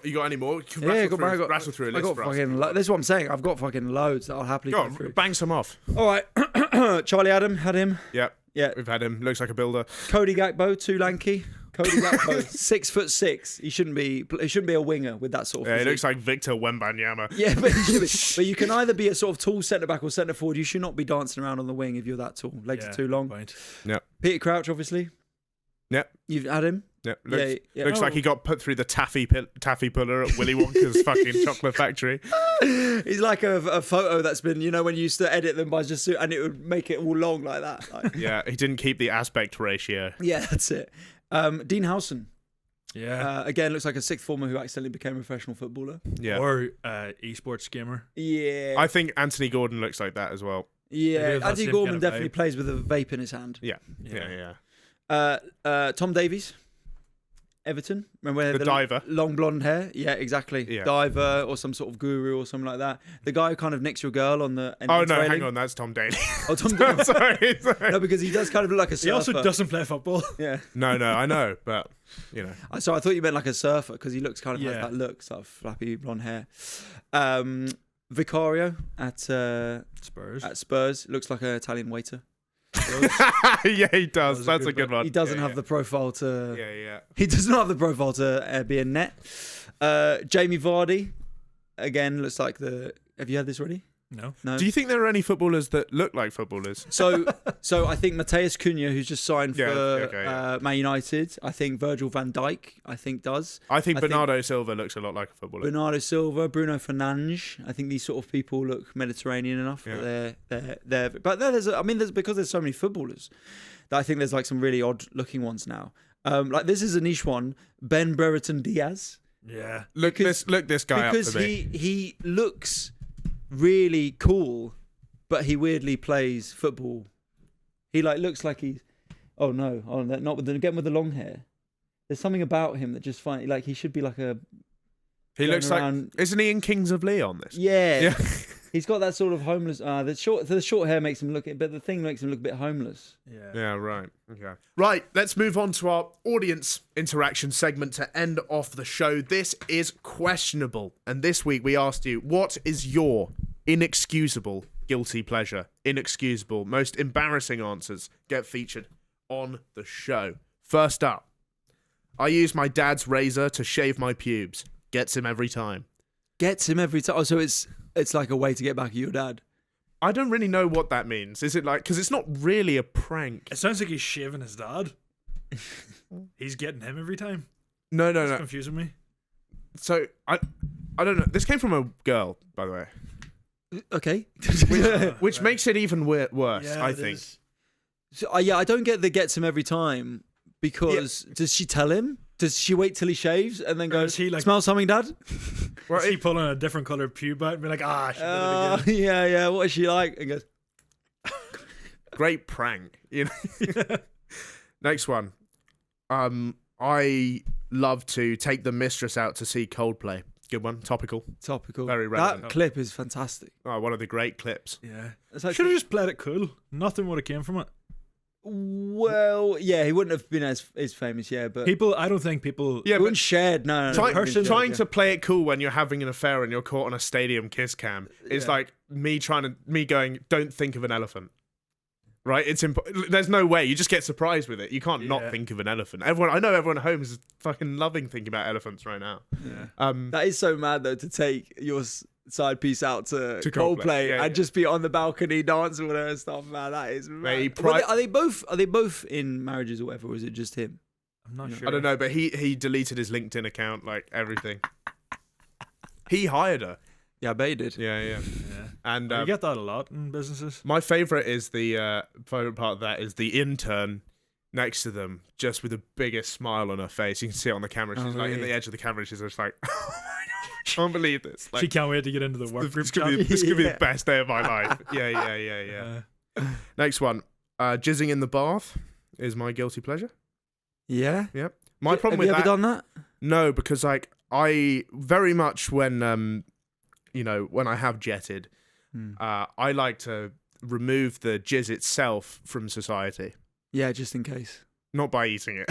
You got any more? Rattle through a list for us. This is what I'm saying. I've got fucking loads that I'll happily go through. Bang some off. All right. Charlie Adam had him. Yeah. Yeah. We've had him. Looks like a builder. Cody Gakpo, too lanky. Cody Gakpo, 6'6". He shouldn't be a winger with that sort of. Yeah, he physique. looks like Victor Wembanyama. Yeah, but he should be. But you can either be a sort of tall centre back or centre forward. You should not be dancing around on the wing if you're that tall. Legs are too long. Point. Yeah. Peter Crouch, obviously. Yeah. You've had him. Yeah. Looks Oh. like he got put through the taffy puller at Willy Wonka's fucking chocolate factory. He's like a photo that's been, when you used to edit them by just, and it would make it all long like that. Like. Yeah, he didn't keep the aspect ratio. Yeah, that's it. Dean Howson. Yeah. Again, looks like a sixth former who accidentally became a professional footballer. Yeah. Or esports gamer. Yeah. I think Anthony Gordon looks like that as well. Yeah. that Andy same Gorman kind of definitely vibe. plays with a vape in his hand. Yeah. Yeah. Tom Davies. Everton. Remember The diver. long blonde hair? Yeah, exactly. Yeah. Diver or some sort of guru or something like that. The guy who kind of nicks your girl on the Oh entrance no, railing. hang on, that's Tom Daly. Oh, Tom Davies. sorry. No, because he does kind of look like a surfer. He also doesn't play football. Yeah. No, I know, but So I thought you meant like a surfer because he looks kind of has Yeah. that look, sort of flappy blonde hair. Vicario at Spurs looks like an Italian waiter. yeah, he does. was That's a good one. He doesn't have the profile to. Yeah. He does not have the profile to be a net. Jamie Vardy, again, looks like the. Have you had this already? No. No. Do you think there are any footballers that look like footballers? So I think Mateus Cunha, who's just signed for Man United. I think Virgil van Dijk, does. I think Bernardo Silva looks a lot like a footballer. Bernardo Silva, Bruno Fernandes. I think these sort of people look Mediterranean enough. Yeah. They're but there's because there's so many footballers that I think there's like some really odd looking ones now. Like this is a niche one. Ben Brereton Diaz. Yeah. Look this guy up Because for me. he looks really cool, but he weirdly plays football. He looks like he's. Oh no! Oh, not with the long hair. There's something about him that just he should be like a. He looks around- like, isn't he in Kings of Leon? This. Yeah. He's got that sort of homeless. The short hair makes him look, but the thing makes him look a bit homeless. Yeah. Yeah, right. Okay. Right, let's move on to our audience interaction segment to end off the show. This is questionable. And this week we asked you, what is your inexcusable guilty pleasure? Inexcusable, most embarrassing answers get featured on the show. First up, I use my dad's razor to shave my pubes. Gets him every time. Gets him every time. Oh, so it's like a way to get back at your dad. I don't really know what that means. Is it like, because it's not really a prank. It sounds like he's shaving his dad. He's getting him every time. No. Confusing me. So I don't know. This came from a girl, by the way. Okay. Which makes it even worse, Yeah, I it think. is. So, I don't get the gets him every time because does she tell him? Does she wait till he shaves and then Or go, is he like- smell something, Dad? Is he pulling a different coloured pube out and be like, she did it again? Yeah. What is she like? And goes, Great prank. You know? Next one. I love to take the mistress out to see Coldplay. Good one. Topical. topical. Very relevant. That clip is fantastic. Oh, one of the great clips. Yeah. It's Should actually- have just played it cool. Nothing would have came from it. Well, yeah, he wouldn't have been as famous, but I don't think people. Yeah, he wouldn't shared. No. Trying to play it cool when you're having an affair and you're caught on a stadium kiss cam is like me going, don't think of an elephant. Right? It's there's no way. You just get surprised with it. You can't not think of an elephant. I know everyone at home is fucking loving thinking about elephants right now. Yeah. That is so mad though to take your side piece out to Coldplay. Coldplay Yeah, and just be on the balcony dancing with her and stuff. Man, that is mad. Mate, Are they both in marriages or whatever, or is it just him? I'm not sure. I don't know, but he deleted his LinkedIn account, like everything. He hired her. Yeah, I bet he did. Yeah. Yeah. And You get that a lot in businesses. my favorite is favorite part of that is the intern next to them, just with the biggest smile on her face. You can see it on the camera. She's like in the edge of the camera. She's just like, oh my god, I can't believe this. Like, She can't wait to get into the work group this could be the best day of my life. Yeah. chat. Next one, jizzing in the bath is my guilty pleasure. Yeah. Yep. My problem Have with you ever that, done that? no, because like I very much when when I have jetted, I like to remove the jizz itself from society, Yeah, just in case. not by eating it.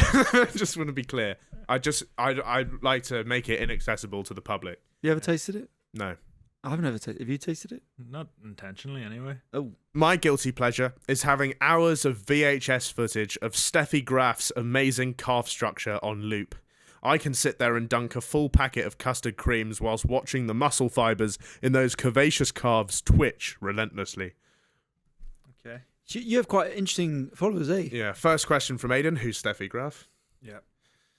Just want to be clear. I like to make it inaccessible to the public. You ever tasted it? No. I've never tasted. Have you tasted it? Not intentionally, anyway. Oh, My guilty pleasure is having hours of VHS footage of Steffi Graf's amazing calf structure on loop. I can sit there and dunk a full packet of custard creams whilst watching the muscle fibres in those curvaceous calves twitch relentlessly. Okay. you have quite interesting followers, eh? Yeah, first question from Aidan, who's Steffi Graf? Yeah.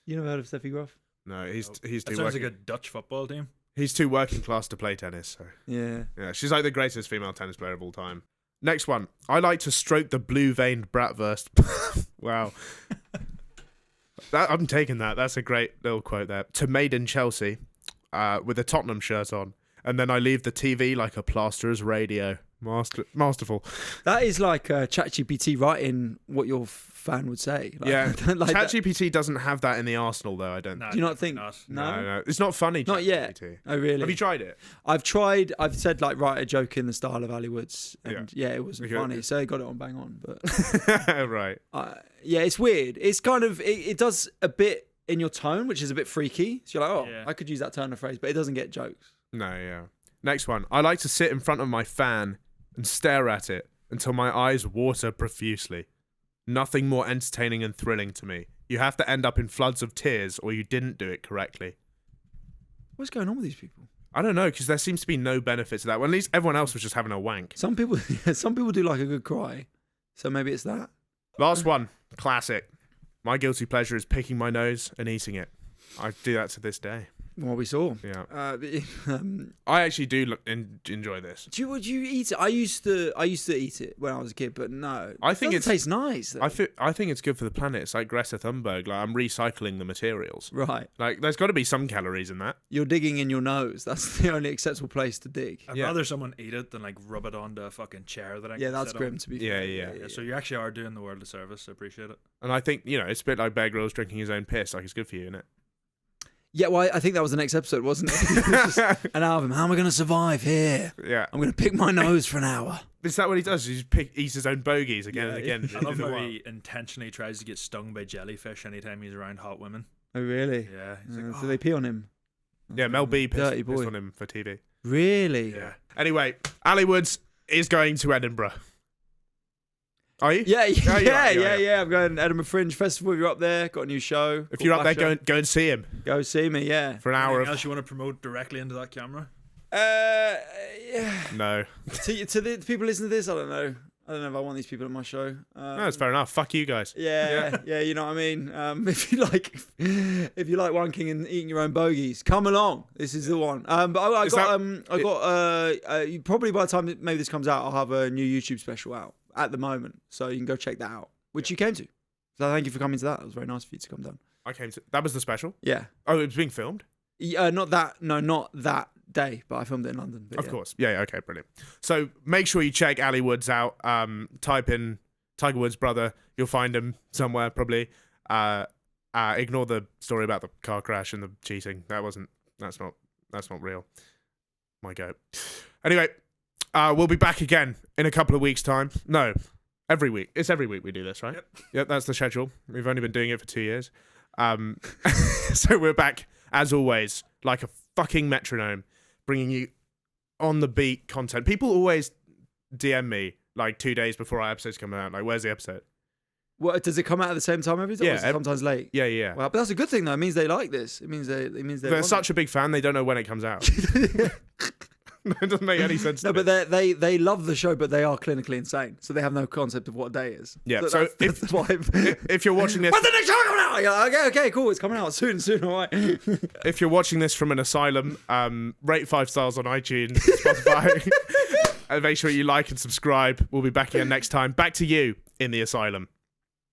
You never heard of Steffi Graf? No, he's That too sounds working. like a Dutch football team. He's too working class to play tennis. So Yeah. yeah, she's like the greatest female tennis player of all time. Next one, I like to stroke the blue-veined bratwurst. Wow. I'm taking that. That's a great little quote there. To Made in Chelsea, with a Tottenham shirt on, and then I leave the TV like a plasterer's radio. Masterful. That is like ChatGPT writing what your fan would say. Like, Yeah. like that. ChatGPT doesn't have that in the arsenal, though. I don't. No, Do you not think? not. No. It's not funny. Not yet. ChatGPT. Oh, really? Have you tried it? I've tried. I've said like write a joke in the style of Ali Woods, and yeah, it wasn't Okay. funny. So I got it on bang on, but Right. yeah, it's weird. It's kind of it does a bit in your tone, which is a bit freaky. So you're like, oh, Yeah. I could use that turn of phrase, but it doesn't get jokes. No, yeah. Next one. I like to sit in front of my fan and stare at it until my eyes water profusely. Nothing more entertaining and thrilling to me. You have to end up in floods of tears or you didn't do it correctly. What's going on with these people? I don't know, because there seems to be no benefit to that. Well, at least everyone else was just having a wank. Some people do like a good cry, so maybe it's that. Last one. Classic. My guilty pleasure is picking my nose and eating it. I do that to this day. What we saw. Yeah. Um, I actually do enjoy this. would you eat it? I used to eat it when I was a kid, but no. I think it it's- tastes nice. Though. I think it's good for the planet. It's like Greta Thunberg. Like, I'm recycling the materials. Right. Like, there's got to be some calories in that. You're digging in your nose. That's the only acceptable place to dig. I'd Yeah. rather someone eat it than like rub it onto a fucking chair that I Yeah, can that's sit grim on. to be Yeah, fair. yeah. So you actually are doing the world a service. I appreciate it. And I think, it's a bit like Bear Grylls drinking his own piss. Like, it's good for you, isn't it? Yeah, well, I think that was the next episode, wasn't it? It was just an hour of him. How am I going to survive here? Yeah. I'm going to pick my nose for an hour. Is that what he does? He just eats his own bogeys again and again. I love how he intentionally tries to get stung by jellyfish anytime he's around hot women. Oh, really? Yeah. He's like, Do they pee on him? Yeah, Mel B Dirty pissed boy. on him for TV. Really? Yeah. Anyway, Ali Woods is going to Edinburgh. Are you? Yeah. yeah. I'm going to Edinburgh Fringe Festival. You're up there. Got a new show. If called you're up there, Basher. go and see him Go see me, yeah. for an hour anything of... else you want to promote directly into that camera? Yeah. No. To the people listening to this, I don't know. I don't know if I want these people on my show. No, that's fair enough. Fuck you guys. Yeah, you know what I mean. If you like wanking and eating your own bogeys, come along. This is the one. But I got probably by the time maybe this comes out, I'll have a new YouTube special out at the moment, so you can go check that out, which you came to. So thank you for coming to that. It was very nice for you to come down. I came to. That was the special. Yeah. Oh, it was being filmed. Not that day, but I filmed it in London. Of course. Yeah, okay, brilliant. So make sure you check Ali Woods out. Type in Tiger Woods' brother. You'll find him somewhere, probably. Ignore the story about the car crash and the cheating. That's not real. My goat. Anyway, we'll be back again in a couple of weeks' time. No, every week. It's every week we do this, right? Yep, that's the schedule. We've only been doing it for 2 years. So we're back, as always, like a fucking metronome, bringing you on the beat content. People always DM me like 2 days before our episode's coming out. Like, where's the episode? What, does it come out at the same time every time? Yeah, or is it sometimes late. Yeah. Well, but that's a good thing though. It means they like this. It means they're such a big fan. They don't know when it comes out. It doesn't make any sense. No, but they love the show, but they are clinically insane, so they have no concept of what day is. Yeah. So if why. if you're watching this, when's the next show coming out? You're like, okay, cool. It's coming out soon. All right. if you're watching this from an asylum, rate 5 stars on iTunes, Spotify, and make sure you like and subscribe. We'll be back here next time. Back to you in the asylum.